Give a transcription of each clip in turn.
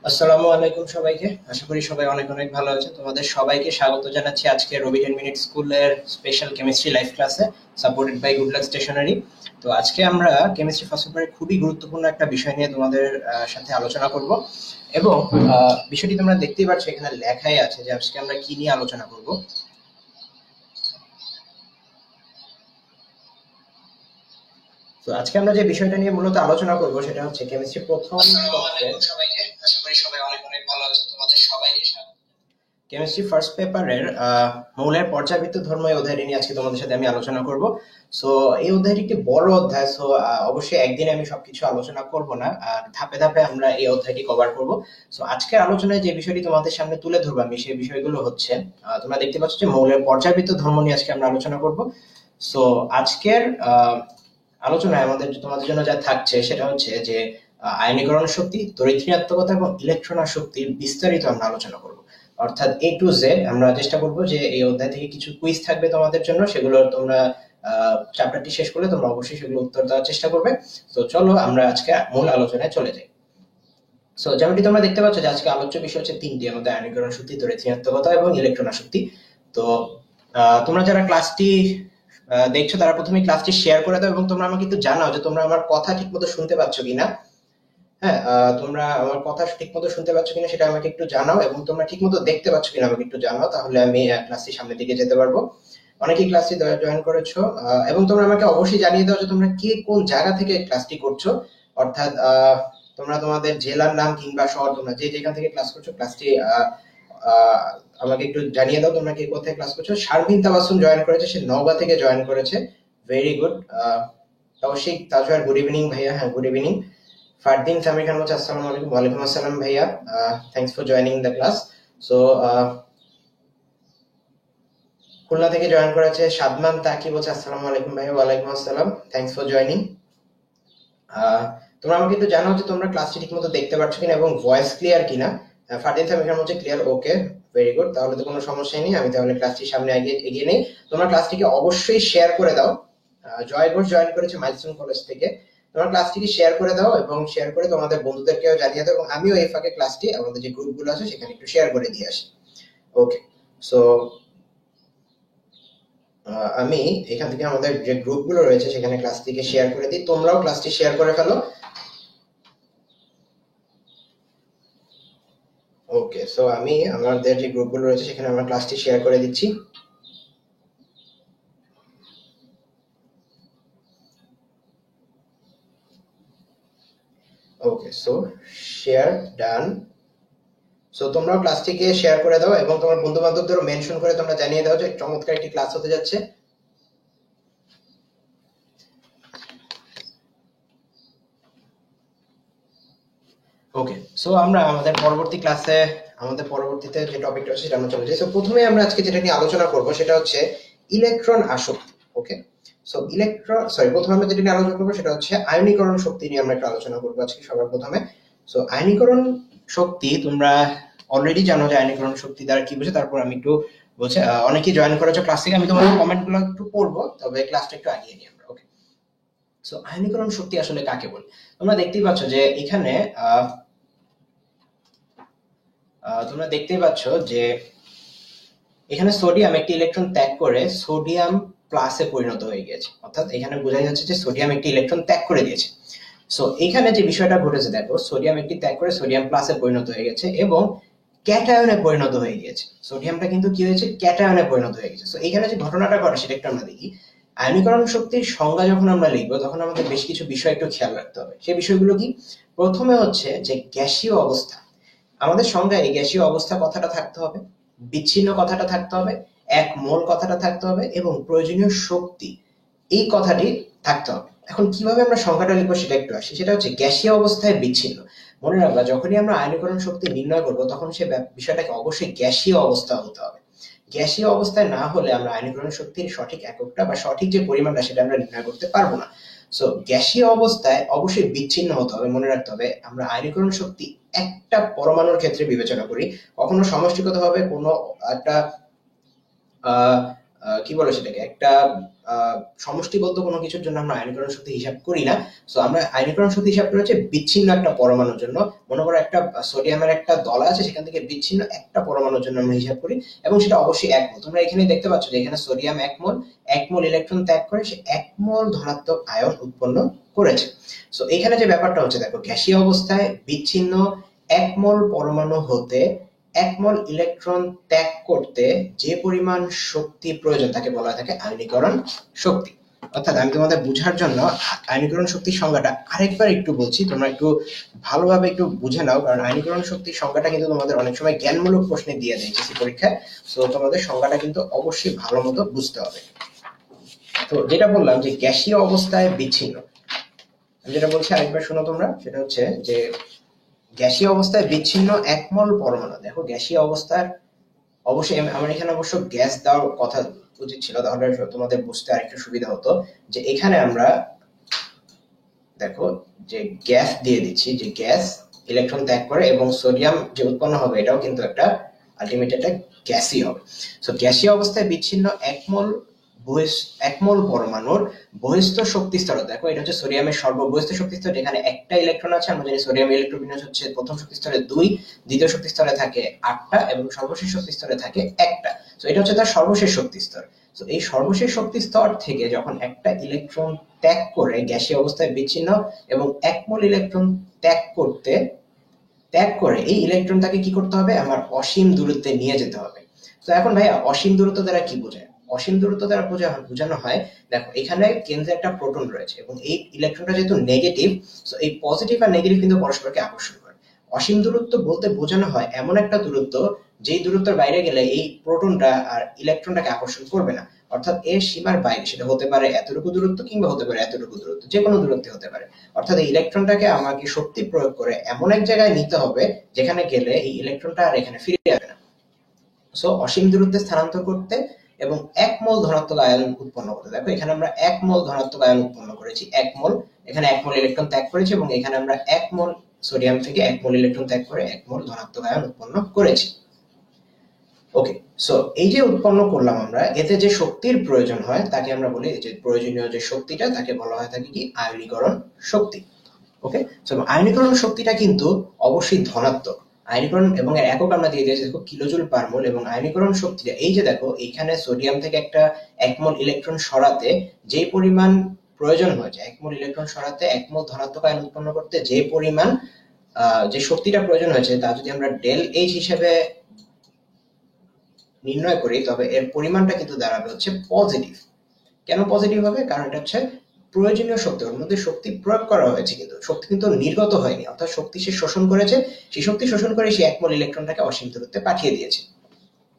আসসালামু আলাইকুম সবাইকে। আশা করি সবাই অনেক অনেক ভালো আছেন। তোমাদের সবাইকে স্বাগত জানাচ্ছি আজকে রবি 10 মিনিট স্কুলের স্পেশাল কেমিস্ট্রি লাইভ ক্লাসে, supported by good luck stationery. তো আজকে আমরা কেমিস্ট্রি ফার্স্ট পেপারের খুবই গুরুত্বপূর্ণ একটা বিষয় নিয়ে তোমাদের সাথে আলোচনা করব। এবং বিষয়টি তোমরা দেখতেই পাচ্ছ, এখানে লেখাই আছে যে আজকে আমরা কি নিয়ে আলোচনা করব। তো আজকে আমরা যে বিষয়টা নিয়ে মূলত আলোচনা করব সেটা হচ্ছে কেমিস্ট্রি প্রথম সবাইকে। আশা করি সবাই অনেক অনেক ভালো আছে। তোমাদের সবাইকে কেমিস্ট্রি ফার্স্ট পেপারের মৌলের পর্যাবৃত্ত ধর্ম এই অধ্যায়টি নিয়ে আজকে তোমাদের সাথে আমি আলোচনা করব। সো এই অধ্যায়টি একটি বড় অধ্যায়। সো অবশ্যই একদিনে আমি সবকিছু আলোচনা করব না, ধাপে ধাপে আমরা এই অধ্যায়টি কভার করব। সো আজকের আলোচনায় যে বিষয়টি তোমাদের সামনে তুলে ধরবো আমি, সেই বিষয়গুলো হচ্ছে তোমরা দেখতে পাচ্ছ যে মৌলের পর্যাবৃত্ত ধর্ম নিয়ে আজকে আমরা আলোচনা করব। সো আজকের আলোচনায় আমাদের তোমাদের জন্য যা থাকছে সেটা হচ্ছে যে আয়নীকরণ শক্তি, তড়িৎ ঋণাত্মকতা এবং ইলেকট্রন শক্তির বিস্তারিত আমরা আলোচনা করব। অর্থাৎ এ টু জেড আমরা চেষ্টা করব যে এই অধ্যায় থেকে কিছু কুইজ থাকবে তোমাদের জন্য, সেগুলো তোমরা চ্যাপ্টারটি শেষ করলে তোমরা অবশ্যই সেগুলো উত্তর দেওয়ার চেষ্টা করবে। তো চলো আমরা আজকে মূল আলোচনায় চলে যাই। সো যেমনটি তোমরা দেখতে পাচ্ছ যে আজকে আলোচ্য বিষয় হচ্ছে তিনটি, আমাদের আয়নীকরণ শক্তি, তড়িৎ ঋণাত্মকতা এবং ইলেকট্রন শক্তি। তো তোমরা যারা ক্লাসটি দেখছো তারা প্রথমে ক্লাসটি শেয়ার করে দাও এবং তোমরা আমাকে একটু জানাও যে তোমরা আমার কথা ঠিকমতো শুনতে পাচ্ছ কিনা। হ্যাঁ, তোমরা আমার কথা ঠিকমতো শুনতে পাচ্ছ কিনা সেটা আমাকে একটু জানাও, এবং তোমরা ঠিকমতো দেখতে পাচ্ছ কিনা আমাকে একটু জানাও, তাহলে আমি ক্লাসটি সামনের দিকে যেতে পারবো। অনেকেই ক্লাসটি জয়েন করেছো, এবং তোমরা আমাকে অবশ্যই জানিয়ে দাও যে তোমরা কে কোন জায়গা থেকে ক্লাসটি করছো। অর্থাৎ তোমরা তোমাদের জেলার নাম কিংবা শহর, তোমরা যে যেখান থেকে ক্লাস করছো ক্লাসটি আমাকে একটু জানিয়ে দাও তোমরা কে কোথায় ক্লাস করছো। শারমিন তাবাসসুম জয়েন করেছে, সে নওগাঁ থেকে জয়েন করেছে, very good. Toushik Tajwar, good evening ভাইয়া। হ্যাঁ, গুড ইভিনিং। ফারদিন সামির খান বলছে আসসালামু আলাইকুম। ওয়ালাইকুম আসসালাম ভাইয়া, thanks for joining the class. So Khulna থেকে জয়েন করেছে সাদমান তাকি, বলছে আসসালামু আলাইকুম ভাইয়া। ওয়ালাইকুম আসসালাম, থ্যাঙ্কস ফর জয়নিং। তোমরা আমাকে একটু জানাও যে তোমরা ক্লাসটি ঠিকমতো দেখতে পাচ্ছ কিনা এবং ভয়েস ক্লিয়ার কিনা। ফারদিন সামির খান বলছে ক্লিয়ার, ওকে, ভেরি গুড। তাহলে তো কোনো সমস্যাই নেই, আমি তাহলে ক্লাসটির সামনে এগিয়ে নেই। তোমরা ক্লাসটিকে অবশ্যই শেয়ার করে দাও। জয় ঘোষ জয়েন করেছে মাইলস্টোন কলেজ থেকে। তোমরা ক্লাসটিকে শেয়ার করে দাও এবং শেয়ার করে তোমাদের বন্ধুদেরকেও জানিয়ে দাও, এবং আমিও এই ফাঁকে ক্লাসটি আমাদের যে গ্রুপগুলো আছে সেখানে একটু শেয়ার করে দিয়ে আসি। ওকে, সো আমি এখান থেকে আমাদের যে গ্রুপগুলো রয়েছে সেখানে ক্লাসটিকে শেয়ার করে দিই, তোমরাও ক্লাসটি শেয়ার করে ফেলো। ওকে, সো আমি আমাদের যে গ্রুপগুলো রয়েছে সেখানে আমরা ক্লাসটি শেয়ার করে দিচ্ছি। ওকে, সো শেয়ার ডান। সো তোমরাও ক্লাসটিকে শেয়ার করে দাও এবং তোমার বন্ধু বান্ধবদেরও মেনশন করে তোমরা জানিয়ে দাও যে চমৎকার একটি ক্লাস হতে যাচ্ছে। ওকে, সো আমরা আমাদের পরবর্তীতে যে টপিকটা আছে সেটা আমরা চলে যাই। সো প্রথমে আমরা আজকে যেটা নিয়ে আলোচনা করব সেটা হচ্ছে ইলেকট্রন আসক্তি। ওকে, সো প্রথমে আমরা যেটা নিয়ে আলোচনা করবো সেটা হচ্ছে আয়নীকরণ শক্তি নিয়ে আমরা একটু আলোচনা করবো আজকে সবার প্রথমে। সো আয়নীকরণ শক্তি তোমরা অলরেডি জানো যে আয়নীকরণ শক্তি দ্বারা কি বোঝে, তারপর আমি একটু বলছি। অনেকেই জয়েন করেছো ক্লাস থেকে, আমি তোমাদের কমেন্টগুলো একটু পড়বো, তবে ক্লাসটা একটু আগিয়ে নিই আমরা। ওকে, সো আয়নীকরণ শক্তি আসলে কাকে বলে তোমরা দেখতেই পাচ্ছ যে এখানে তোমরা দেখতেই পাচ্ছ যে এখানে সোডিয়াম একটি ইলেকট্রন ত্যাগ করে সোডিয়াম প্লাসে পরিণত হয়ে গেছে। অর্থাৎ এখানে বোঝা যাচ্ছে যে সোডিয়াম একটি ইলেকট্রন ত্যাগ করে দিয়েছে। সো এখানে যে বিষয়টা ঘটেছে দেখো, সোডিয়াম একটি ত্যাগ করে সোডিয়াম প্লাসে পরিণত হয়ে গেছে এবং ক্যাটায়নে পরিণত হয়ে গিয়েছে। সোডিয়ামটা কিন্তু কি হয়েছে, ক্যাটায়নে পরিণত হয়ে গেছে। সো এখানে যে ঘটনাটা ঘটে সেটা একটু আমরা দেখি। আয়নীকরণ শক্তির সংজ্ঞা যখন আমরা লিখবো তখন আমাদের বেশ কিছু বিষয় একটু খেয়াল রাখতে হবে। সেই বিষয়গুলো কি? প্রথমে হচ্ছে যে গ্যাসীয় অবস্থা। আমাদের সংজ্ঞায় গ্যাসীয় অবস্থা কথাটা থাকতে হবে, বিচ্ছিন্ন কথাটা থাকতে হবে, এক মোল কথাটা থাকতে হবে এবং প্রয়োজনীয় শক্তি এই কথাটি থাকতে হবে। এখন কিভাবে আমরা সংখ্যাটা লিখবো সেটা একটু আসি। সেটা হচ্ছে গ্যাসীয় অবস্থায় বিচ্ছিন্ন। মনে রাখবা, যখনই আমরা আয়নীকরণ শক্তি নির্ণয় করব তখন সে বিষয়টাকে অবশ্যই গ্যাসীয় অবস্থা হতে হবে। গ্যাসীয় অবস্থায় না হলে আমরা আয়নীকরণ শক্তির সঠিক এককটা বা সঠিক যে পরিমাণটা সেটা আমরা নির্ণয় করতে পারবো না। সো গ্যাসীয় অবস্থায় অবশ্যই বিচ্ছিন্ন হতে হবে। মনে রাখতে হবে আমরা আয়নীকরণ শক্তি একটা পরমাণুর ক্ষেত্রে বিবেচনা করি, কখনো সমষ্টিগত ভাবে কোনো একটা কি বলে সেটাকে একটা সমষ্টিবদ্ধ কোনো কিছুর জন্য আমরা আয়নীকরণ শক্তি হিসাব করি না। সো আমরা আয়নীকরণ শক্তি হিসাব করি হচ্ছে বিচ্ছিন্ন একটা পরমাণুর জন্য। মনে করো একটা সোডিয়ামের একটা দলা আছে, সেখান থেকে বিচ্ছিন্ন একটা পরমাণুর জন্য আমরা হিসাব করি, এবং সেটা অবশ্যই 1 মোল। তোমরা এখানে দেখতে পাচ্ছ যে এখানে সোডিয়াম 1 মোল ইলেকট্রন ত্যাগ করে সে 1 মোল ধনাত্মক আয়ন উৎপন্ন করেছে। সো এখানে যে ব্যাপারটা হচ্ছে, দেখো গ্যাসীয় অবস্থায় বিচ্ছিন্ন 1 মোল পরমাণু হতে 1 মোল ইলেকট্রন ত্যাগ করতে যে পরিমাণ শক্তি প্রয়োজন তাকে বলা হয় থাকে আয়নীকরণ শক্তি। অর্থাৎ আমি তোমাদের বোঝার জন্য আয়নীকরণ শক্তির সংজ্ঞাটা আরেকবার একটু বলছি, তোমরা একটু ভালোভাবে একটু বুঝে নাও, কারণ আয়নীকরণ শক্তির সংজ্ঞাটা কিন্তু তোমাদের অনেক সময় জ্ঞানমূলক প্রশ্নে দিয়ে দেয় এইচএসসি পরীক্ষায়। সো তোমাদের সংজ্ঞাটা কিন্তু অবশ্যই ভালো মতো বুঝতে হবে। তো যেটা বললাম যে গ্যাসীয় অবস্থায় বিচ্ছিন্ন, আমি যেটা বলছি আরেকবার শোনো তোমরা, সেটা হচ্ছে যে গ্যাসীয় অবস্থায় বিচ্ছিন্ন 1 মোল পরমাণু। দেখো গ্যাসীয় অবস্থার অবশ্যই আমার এখানে অবশ্য গ্যাস দেওয়ার কথা উচিত ছিল, তাহলে তোমাদের বুঝতে আরেকটু সুবিধা হতো। যে এখানে আমরা দেখো যে গ্যাস দিয়ে দিচ্ছি, যে গ্যাস ইলেকট্রন ত্যাগ করে এবং সোডিয়াম যে উৎপন্ন হবে এটাও কিন্তু একটা আলটিমেট একটা গ্যাসই হবে। সো গ্যাসীয় অবস্থায় বিচ্ছিন্ন 1 মোল পরমাণুর বহিস্থ শক্তি স্তর, দেখো এটা হচ্ছে সোডিয়ামের সর্ববহিস্থ শক্তি স্তর, যেখানে একটা ইলেকট্রন আছে। আমরা জানি সোডিয়াম ইলেকট্রন বিন্যাস হচ্ছে প্রথম শক্তি স্তরে 2, দ্বিতীয় শক্তি স্তরে থাকে 8টা এবং সর্বশেষ শক্তি স্তরে থাকে 1টা। সো এটা হচ্ছে তার সর্বশেষ শক্তি স্তর। তো এই সর্বশেষ শক্তি স্তর থেকে যখন একটা ইলেকট্রন ত্যাগ করে গ্যাসীয় অবস্থায় বিচ্ছিন্ন এবং 1 মোল ইলেকট্রন ত্যাগ করে এই ইলেকট্রনটাকে কি করতে হবে, আমার অসীম দূরত্বে নিয়ে যেতে হবে। তো এখন ভাইয়া অসীম দূরত্ব দ্বারা কি বোঝায়? অসীম দূরত্ব দ্বারা বোঝানো হয়, দেখো এখানে কেন্দ্রে একটা প্রোটন রয়েছে এবং এই ইলেকট্রনটা যেহেতু নেগেটিভ, সো এই পজিটিভ আর নেগেটিভ কিন্তু পরস্পরকে আকর্ষণ করে। অসীম দূরত্ব বলতে বোঝানো হয় এমন একটা দূরত্ব যেই দূরত্বের বাইরে গেলে এই প্রোটনটা আর ইলেকট্রনটাকে আকর্ষণ করবে না, অর্থাৎ এর সীমার বাইরে। সেটা হতে পারে এতটুকু দূরত্ব কিংবা হতে পারে এতটুকু দূরত্ব, যে কোনো দূরত্বে হতে পারে। অর্থাৎ এই ইলেকট্রনটাকে আমাকে শক্তি প্রয়োগ করে এমন এক জায়গায় নিতে হবে যেখানে গেলে এই ইলেকট্রনটা আর এখানে ফিরে আসবে না। সো অসীম দূরত্বে স্থানান্তর করতে এবং 1 মোল ধনাত্মক আয়ন উৎপন্ন করতে। দেখো এখানে আমরা 1 মোল ধনাত্মক আয়ন উৎপন্ন করেছি, 1 মোল, এখানে 1 মোল ইলেকট্রন ত্যাগ করেছি এবং এখানে আমরা 1 মোল সোডিয়াম থেকে 1 মোল ইলেকট্রন ত্যাগ করে 1 মোল ধনাত্মক আয়ন উৎপন্ন করেছি। ওকে, সো এই যে উৎপন্ন করলাম আমরা, এতে যে শক্তির প্রয়োজন হয় তাকে আমরা বলি, যে প্রয়োজনীয় যে শক্তিটা তাকে বলা হয় থাকে কি আয়নীকরণ শক্তি। ওকে, সো আয়নীকরণ শক্তিটা কিন্তু অবশ্যই ধনাত্মক। আয়নীকরণ এবং এর একক আমরা দিয়ে দিয়েছি দেখো কিলোজুল পার মোল। এবং আয়নীকরণ শক্তিটা এই যে দেখো এখানে সোডিয়াম থেকে একটা 1 মোল ইলেকট্রন সরাতে যে পরিমাণ প্রয়োজন হয়েছে, 1 মোল ইলেকট্রন সরাতে 1 মোল ধনাত্মক আয়ন উৎপন্ন করতে যে পরিমাণ যে শক্তিটা প্রয়োজন হয়েছে, তা যদি আমরা ডেল এইচ হিসেবে নির্ণয় করি তবে এর পরিমাণটা কিন্তু দাঁড়াবে হচ্ছে পজিটিভ। কেন পজিটিভ হবে? কারণ এটা হচ্ছে প্রয়োজনীয় শক্তি, ওর মধ্যে শক্তি প্রয়োগ করা হয়েছে কিন্তু শক্তি কিন্তু নির্গত হয়নি, অর্থাৎ শক্তি সে শোষণ করেছে, সেই শক্তি শোষণ করে সে 1 মোল ইলেকট্রনটাকে অসীম দূরত্বে পাঠিয়ে দিয়েছে।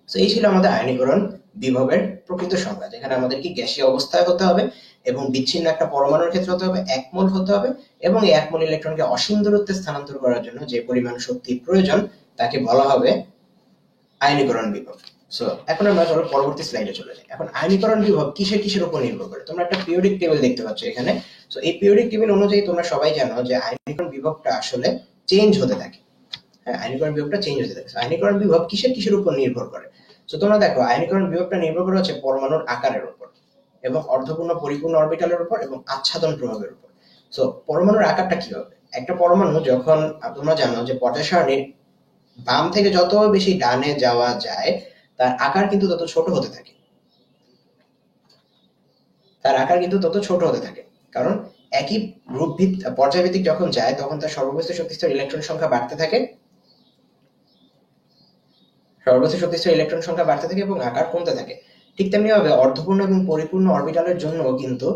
তো এই ছিল আমাদের আয়নীকরণ বিভবের প্রকৃত সংজ্ঞা, যেখানে আমাদের কি গ্যাসীয় অবস্থায় হতে হবে এবং বিচ্ছিন্ন একটা পরমাণুর ক্ষেত্রে হতে হবে 1 মোল হতে হবে, এবং এই 1 মোল ইলেকট্রনকে অসীম দূরত্বে স্থানান্তর করার জন্য যে পরিমাণ শক্তি প্রয়োজন তাকে বলা হবে আয়নীকরণ বিভব। সো এখন আমরা চলো পরবর্তী স্লাইডে চলে যাই। এখন আয়নীকরণ বিভব কিসের উপর নির্ভর করে? তোমরা একটা পিরিয়ডিক টেবিল দেখতে পাচ্ছ এখানে। সো এই পিরিয়ডিক টেবিল অনুযায়ী তোমরা সবাই জানো যে আয়নীকরণ বিভবটা আসলে চেঞ্জ হতে থাকে। হ্যাঁ, আয়নীকরণ বিভবটা চেঞ্জ হতে থাকে। আয়নীকরণ বিভব কিসের উপর নির্ভর করে? সো তোমরা দেখো আয়নীকরণ বিভবটা নির্ভর করে হচ্ছে পরমাণুর আকারের উপর এবং অর্ধপূর্ণ পরিপূর্ণ অরবিটালের উপর এবং আচ্ছাদন প্রভাবের উপর। সো পরমাণুর আকারটা কি হবে? একটা পরমাণু যখন, তোমরা জানো যে পর্যায় সারণীর বাম থেকে যত বেশি ডানে যাওয়া যায় তার আকার কিন্তু তত ছোট হতে থাকে, কারণ একই পর্যায়ভিত্তিক যখন যায় তখন তার সর্ববহিস্থ শক্তিস্তর ইলেকট্রন সংখ্যা বাড়তে থাকে, এবং আকার কমতে থাকে। ঠিক তেমনি ভাবে অর্ধপূর্ণ এবং পরিপূর্ণ অরবিটালের জন্য কিন্তু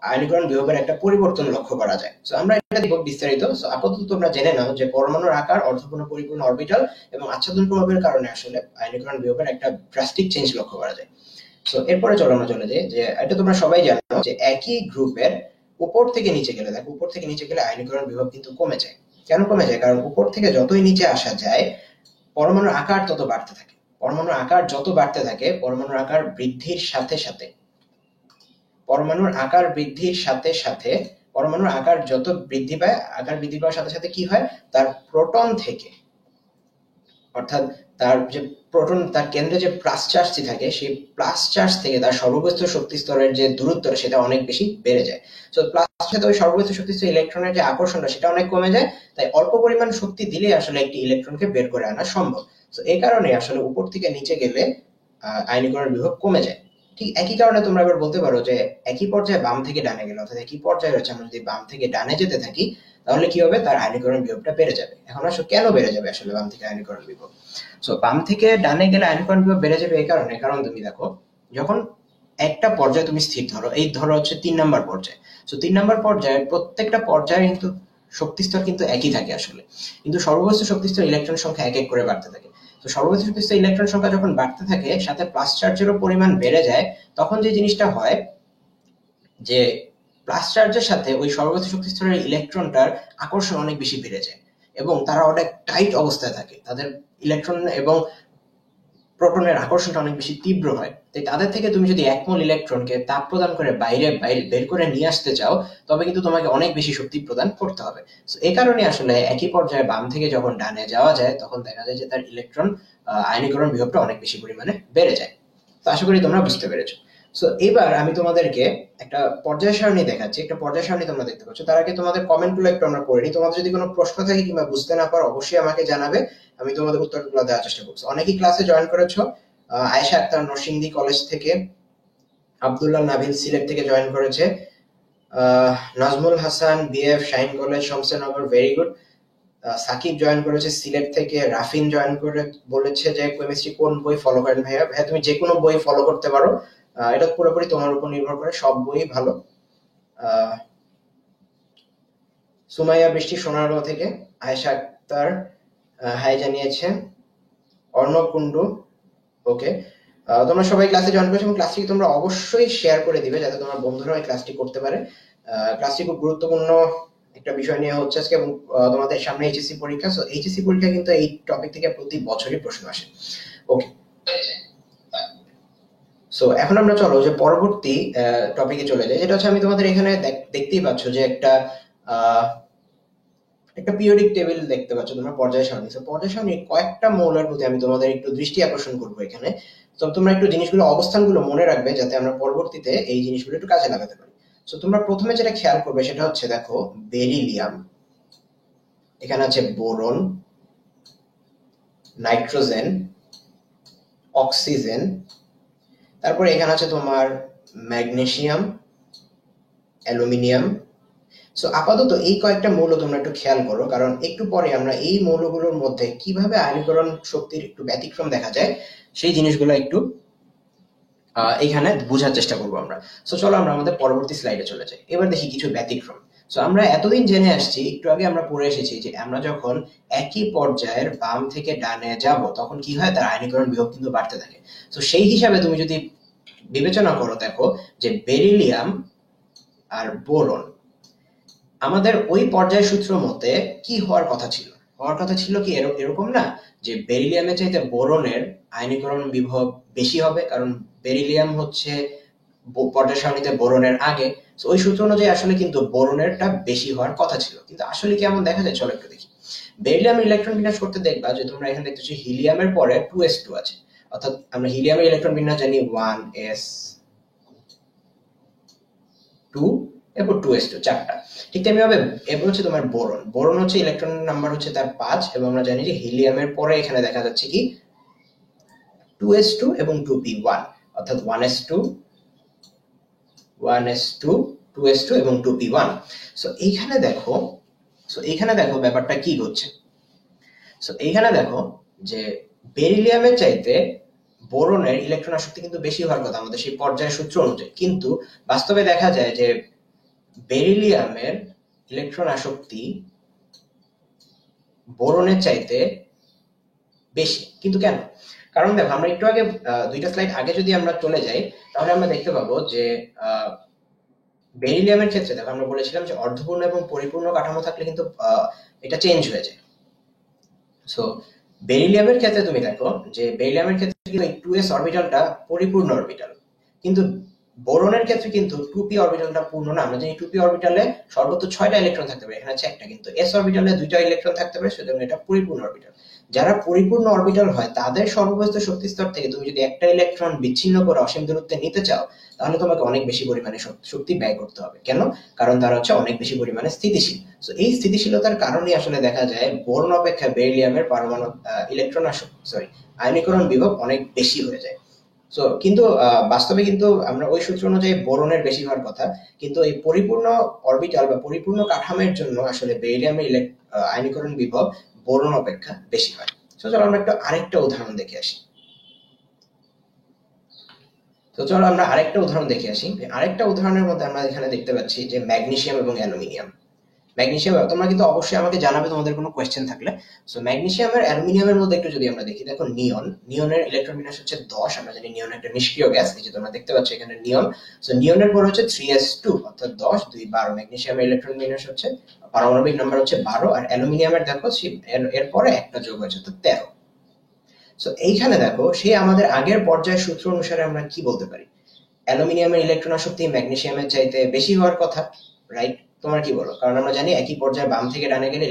আয়নীকরণ বিভবের একটা পরিবর্তন লক্ষ্য করা যায়। সো আমরা এটা দেখব বিস্তারিত। সো আপাতত তোমরা জেনে নাও যে পরমাণুর আকার, অর্ধপূর্ণ পরিপূর্ণ অরবিটাল এবং আচ্ছাদন প্রভাবের কারণে আসলে আয়নীকরণ বিভবের একটা ড্রাস্টিক চেঞ্জ লক্ষ্য করা যায়। সো এরপরে চলো আমরা চলে যাই, যে এটা তোমরা সবাই জানো যে একই গ্রুপের উপর থেকে নিচে গেলে, দেখো উপর থেকে নিচে গেলে আয়নীকরণ বিভব কিন্তু কমে যায়। কেন কমে যায়? কারণ উপর থেকে যতই নিচে আসা যায় পরমাণুর আকার তত বাড়তে থাকে। পরমাণুর আকার যত বাড়তে থাকে, পরমাণুর আকার বৃদ্ধির সাথে সাথে পরমাণুর আকার যত বৃদ্ধি পায়, আকার বৃদ্ধি পাওয়ার সাথে সাথে কি হয়, তার প্রোটন থেকে, অর্থাৎ তার যে প্রোটন, তার কেন্দ্রে যে প্লাস চার্জটি থাকে, সেই প্লাস চার্জ থেকে তার সর্বব্যস্ত শক্তি স্তরের যে দূরত্ব সেটা অনেক বেশি বেড়ে যায়। তো প্লাস সাথে ওই সর্বব্যস্ত শক্তি স্তর ইলেকট্রনের যে আকর্ষণটা সেটা অনেক কমে যায়। তাই অল্প পরিমাণ শক্তি দিলে আসলে একটি ইলেকট্রনকে বের করে আনা সম্ভব। তো এই কারণে আসলে উপর থেকে নিচে গেলে আয়নীকরণ বিভব কমে যায়। ঠিক একই কারণে তোমরা এবার বলতে পারো যে একই পর্যায়ে বাম থেকে ডানে গেলে, অর্থাৎ একই পর্যায়ে রয়েছে, আমরা যদি বাম থেকে ডানে যেতে থাকি তাহলে কি হবে, তার আয়নীকরণ বিভবটা বেড়ে যাবে। এখন আসলে কেন বেড়ে যাবে আসলে বাম থেকে আয়নীকরণ বিভব? সো বাম থেকে ডানে গেলে আয়নীকরণ বিভব বেড়ে যাবে এই কারণে, কারণ তুমি দেখো যখন একটা পর্যায়ে তুমি স্থির ধরো, এই ধরো হচ্ছে 3 নম্বর পর্যায়ে। সো 3 নম্বর পর্যায়ে প্রত্যেকটা পর্যায়ে কিন্তু শক্তিস্তর কিন্তু একই থাকে আসলে, কিন্তু সর্বব্যস্ত শক্তিস্তর ইলেকট্রন সংখ্যা এক এক করে বাড়তে থাকে। তো সর্বব্যস্ত শক্তিস্তর ইলেকট্রন সংখ্যা যখন বাড়তে থাকে সাথে প্লাস চার্জেরও পরিমাণ বেড়ে যায়, তখন যে জিনিসটা হয় যে প্লাস চার্জের সাথে ওই সর্বব্যস্ত শক্তিস্তরের ইলেকট্রনটার আকর্ষণ অনেক বেশি বেড়ে যায় এবং তারা অনেক টাইট অবস্থায় থাকে, তাদের ইলেকট্রন এবং প্রোটনের আকর্ষণটা অনেক বেশি তীব্র হয়। তাই তাদের থেকে তুমি যদি 1 মোল ইলেকট্রনকে তাপ প্রদান করে বাইরে বের করে নিয়ে আসতে চাও, তবে কিন্তু তোমাকে অনেক বেশি শক্তি প্রদান করতে হবে। তো এই কারণে আসলে একই পর্যায়ে বাম থেকে যখন ডানে যাওয়া যায় তখন দেখা যায় যে তার ইলেকট্রন আয়নীকরণ বিভবটা অনেক বেশি পরিমাণে বেড়ে যায়। তো আশা করি তোমরা বুঝতে পেরেছো। সো এবার আমি তোমাদেরকে একটা পর্যায় সারণী দেখাচ্ছি, একটা পর্যায় সারণী তোমরা দেখতে পাচ্ছ। তার আগে তোমাদের কমেন্টগুলো একটু আমরা করে নিই। তোমাদের যদি কোনো প্রশ্ন থাকে কিংবা বুঝতে না পারো অবশ্যই আমাকে জানাবে, আমি তোমাদের উত্তরগুলো দেওয়ার চেষ্টা করছি। অনেকেই ক্লাসে জয়েন করেছো। আয়েশা আক্তার নরসিংদী কলেজ থেকে, আব্দুল্লাহ নাবিল সিলেট থেকে জয়েন করেছে, Nazmul Hasan BAF Shaheen college Shamshernagar, very good. Sakib join করেছে সিলেট থেকে, রাফিন জয়েন করে বলেছে যে কেমিস্ট্রি কোন বই ফলো করেন ভাইয়া? ভাইয়া তুমি যে কোনো বই ফলো করতে পারো, এটা পুরোপুরি তোমার উপর নির্ভর করে, সব বই ভালো। সুমাইয়া বৃষ্টি সোনারগাঁও থেকে, আয়েশা আক্তার হাই জানিয়েছেন, অর্ণব কুন্ডু, ওকে। তোমরা সবাই ক্লাসে জয়েন করেছো এবং ক্লাসটি তোমরা অবশ্যই শেয়ার করে দিবে যাতে তোমার বন্ধুরা এই ক্লাসটি করতে পারে। ক্লাসটি খুব গুরুত্বপূর্ণ একটা বিষয় নিয়ে হচ্ছে আজকে এবং তোমাদের সামনে এইচএসসি পরীক্ষা। সো এইচএসসি পরীক্ষা কিন্তু এই টপিক থেকে প্রতি বছরই প্রশ্ন আসে, ওকে। সো এখন আমরা চলো যে পরবর্তী টপিকে চলে যাই, যেটা হচ্ছে আমি তোমাদের এখানে দেখতেই পাচ্ছ যে একটা পিরিয়ডিক টেবিল দেখতে পাচ্ছ তোমরা, পর্যায় সারণী। তো পর্যায় সারণী কয়েকটা মৌলের প্রতি আমি তোমাদের একটু দৃষ্টি আকর্ষণ করবো এখানে। তো তোমরা একটু জিনিসগুলো, অবস্থানগুলো মনে রাখবে যাতে আমরা পরবর্তীতে এই জিনিসগুলো একটু কাজে লাগাতে পারি। তো তোমরা প্রথমে যেটা খেয়াল করবে সেটা হচ্ছে দেখো বেরিলিয়াম, এখানে আছে বোরন, নাইট্রোজেন, অক্সিজেন, তারপরে এখানে আছে তোমার ম্যাগনেসিয়াম, অ্যালুমিনিয়াম। সো আপাতত এই কয়েকটা মৌল তোমরা একটু খেয়াল করো, কারণ একটু পরে আমরা এই মৌলগুলোর মধ্যে কিভাবে আয়নীকরণ শক্তির একটু ব্যতিক্রম দেখা যায় সেই জিনিসগুলো একটু এখানে বোঝার চেষ্টা করবো আমরা। সো চলো আমরা আমাদের পরবর্তী স্লাইডে চলে যাই। এবার দেখি কিছু ব্যতিক্রম। সো আমরা এতদিন জেনে আসছি, একটু আগে আমরা পড়ে এসেছি যে আমরা যখন একই পর্যায়ের বাম থেকে ডানে যাব তখন কি হয়, তার আয়নীকরণ বিভব কিন্তু বাড়তে থাকে। সো সেই হিসাবে তুমি যদি বিবেচনা করো, দেখো যে বেরিলিয়াম আর বোরন আমাদের ওই পর্যায় সূত্র মতে কি হওয়ার কথা ছিল? হওয়ার কথা ছিল কি এরকম না যে বেরিলিয়ামের চাইতে বোরনের আয়নীকরণ বিভব বেশি হবে, কারণ বেরিলিয়াম হচ্ছে পর্যায় সারণীতে বোরনের আগে। তো ওই সূত্র অনুযায়ী আসলে কিন্তু বোরনেরটা বেশি হওয়ার কথা ছিল, কিন্তু আসলে কেমন দেখা যায় চলো একটু দেখি। বেরিলিয়ামের ইলেকট্রন বিন্যাস করতে দেখবা যে তোমরা এখানে দেখতেছো হিলিয়ামের পরে 2s2 আছে, অর্থাৎ আমরা হিলিয়ামের ইলেকট্রন বিন্যাস জানি 1s2 এরপর 2s2, চারটা। ঠিক তেমনি ভাবে এরপর হচ্ছে তোমার বোরন। বোরন হচ্ছে ইলেকট্রন নাম্বার হচ্ছে তার 5, এবং আমরা জানি যে হিলিয়ামের পরে এখানে দেখা যাচ্ছে কি 2s2 এবং 2p1, অর্থাৎ 1s2 2s2 এবং 2p1। সো এইখানে দেখো ব্যাপারটা কি হচ্ছে। সো এইখানে দেখো যে বেরিলিয়ামের চাইতে বোরনের ইলেকট্রন আসক্তি কিন্তু বেশি হওয়ার কথা আমাদের সেই পর্যায় সূত্র অনুযায়ী, কিন্তু বাস্তবে দেখা যায় যে বেরিলিয়ামের ইলেকট্রন আসক্তি বোরনের চাইতে বেশি। কিন্তু কেন? কারণ দেখো আমরা একটু আগে দুইটা স্লাইড আগে যদি আমরা চলে যাই তাহলে আমরা দেখতে পাবো যে বেরিলিয়ামের ক্ষেত্রে দেখো আমরা বলেছিলাম যে অর্ধপূর্ণ এবং পরিপূর্ণ কাঠামো থাকলে কিন্তু এটা চেঞ্জ হয়ে যায়। সো বেরিলিয়ামের ক্ষেত্রে তুমি দেখো যে বেরিলিয়ামের ক্ষেত্রে কিন্তু 2s অরবিটালটা পরিপূর্ণ অরবিটাল, কিন্তু বোরনের ক্ষেত্রে কিন্তু 2p অরবিটালটা পূর্ণ না। আমরা জানি 2p অরবিটালে সর্বোচ্চ 6টা ইলেকট্রন থাকতে পারে, এখানে আছে একটা, কিন্তু s অরবিটালে 2টা ইলেকট্রন থাকতে পারে, সেজন্য এটা পরিপূর্ণ অরবিটাল। যারা পরিপূর্ণ অরবিটাল হয় তাদের সর্ববহিস্থ শক্তি স্তর থেকে তুমি যদি একটা ইলেকট্রন বিচ্ছিন্ন করে অসীম দূরত্বে নিতে চাও, তাহলে তোমাকে অনেক বেশি পরিমাণে শক্তি ব্যয় করতে হবে। কেন? কারণ তারা হচ্ছে অনেক বেশি পরিমাণে স্থিতিশীল। সো এই স্থিতিশীলতার কারণে আসলে দেখা যায় বোরন অপেক্ষা বেরিলিয়ামের পারমাণবিক ইলেকট্রন সরি আয়নীকরণ বিভব অনেক বেশি হয়ে যায়। সো কিন্তু বাস্তবে কিন্তু আমরা ওই সূত্র অনুযায়ী বোরনের বেশি হওয়ার কথা, কিন্তু এই পরিপূর্ণ অরবিটাল বা পরিপূর্ণ কাঠামোর জন্য আসলে বেরিলিয়ামের আয়নীকরণ বিভব বোরন অপেক্ষা বেশি হয়। তো চলো আমরা আরেকটা উদাহরণ দেখে আসি। আরেকটা উদাহরণের মধ্যে আমরা এখানে দেখতে পাচ্ছি যে ম্যাগনেসিয়াম এবং অ্যালুমিনিয়াম। ম্যাগনেসিয়াম, তোমরা কিন্তু অবশ্যই আমাকে জানাবে তোমাদের কোনো কোয়েশ্চেন থাকলে। সো ম্যাগনেসিয়াম আর অ্যালুমিনিয়ামের মধ্যে একটু যদি আমরা দেখি, দেখো নিয়নের ইলেকট্রন বিন্যাস হচ্ছে 10। আমরা জানি নিয়ন একটা নিষ্ক্রিয় গ্যাস, এই যে তোমরা দেখতে পাচ্ছ এখানে নিয়ন। সো নিয়নের পর হচ্ছে 3s2 অর্থাৎ 10 2 12। ম্যাগনেসিয়ামের ইলেকট্রন বিন্যাস হচ্ছে পারমাণবিক নাম্বার হচ্ছে 12, আর অ্যালুমিনিয়ামের দেখো এর পরে একটা যোগ হয়েছে তো 13। সো এইখানে দেখো সেই আমাদের আগের পর্যায়ের সূত্র অনুসারে আমরা কি বলতে পারি, অ্যালুমিনিয়ামের ইলেকট্রন আসক্তি ম্যাগনেসিয়ামের চাইতে বেশি হওয়ার কথা, রাইট? তোমরা কি বলো? কারণ আমরা জানি একই পর্যায়ে বাম থেকে ডানে গেলে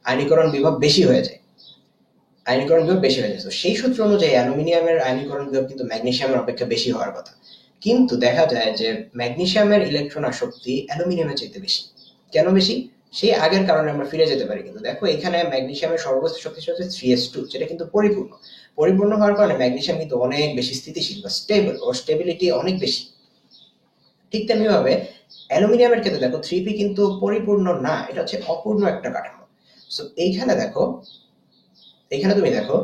আয়নীকরণ বিভব বেশি হয়ে যায়। তো সেই সূত্র অনুযায়ী অ্যালুমিনিয়ামের আয়নীকরণ বিভব কিন্তু ম্যাগনেসিয়ামের অপেক্ষা বেশি হওয়ার কথা, কিন্তু দেখা যায় যে ম্যাগনেসিয়ামের ইলেকট্রন আসক্তি অ্যালুমিনিয়ামের চাইতে বেশি। কেন বেশি? সেই আগের কারণে আমরা ফিরে যেতে পারি। কিন্তু দেখো এখানে ম্যাগনেসিয়ামের সর্বোচ্চ শক্তি হচ্ছে 3s2, যেটা কিন্তু পরিপূর্ণ হওয়ার কারণে ম্যাগনেসিয়াম কিন্তু অনেক বেশি স্থিতিশীল বা স্টেবল, ও স্টেবিলিটি অনেক বেশি। ঠিক তেমনি ভাবে অ্যালুমিনিয়ামের ক্ষেত্রে দেখো 3p কিন্তু পরিপূর্ণ না, এটা হচ্ছে অপূর্ণ একটা কাঠামো। সো এইখানে তুমি দেখো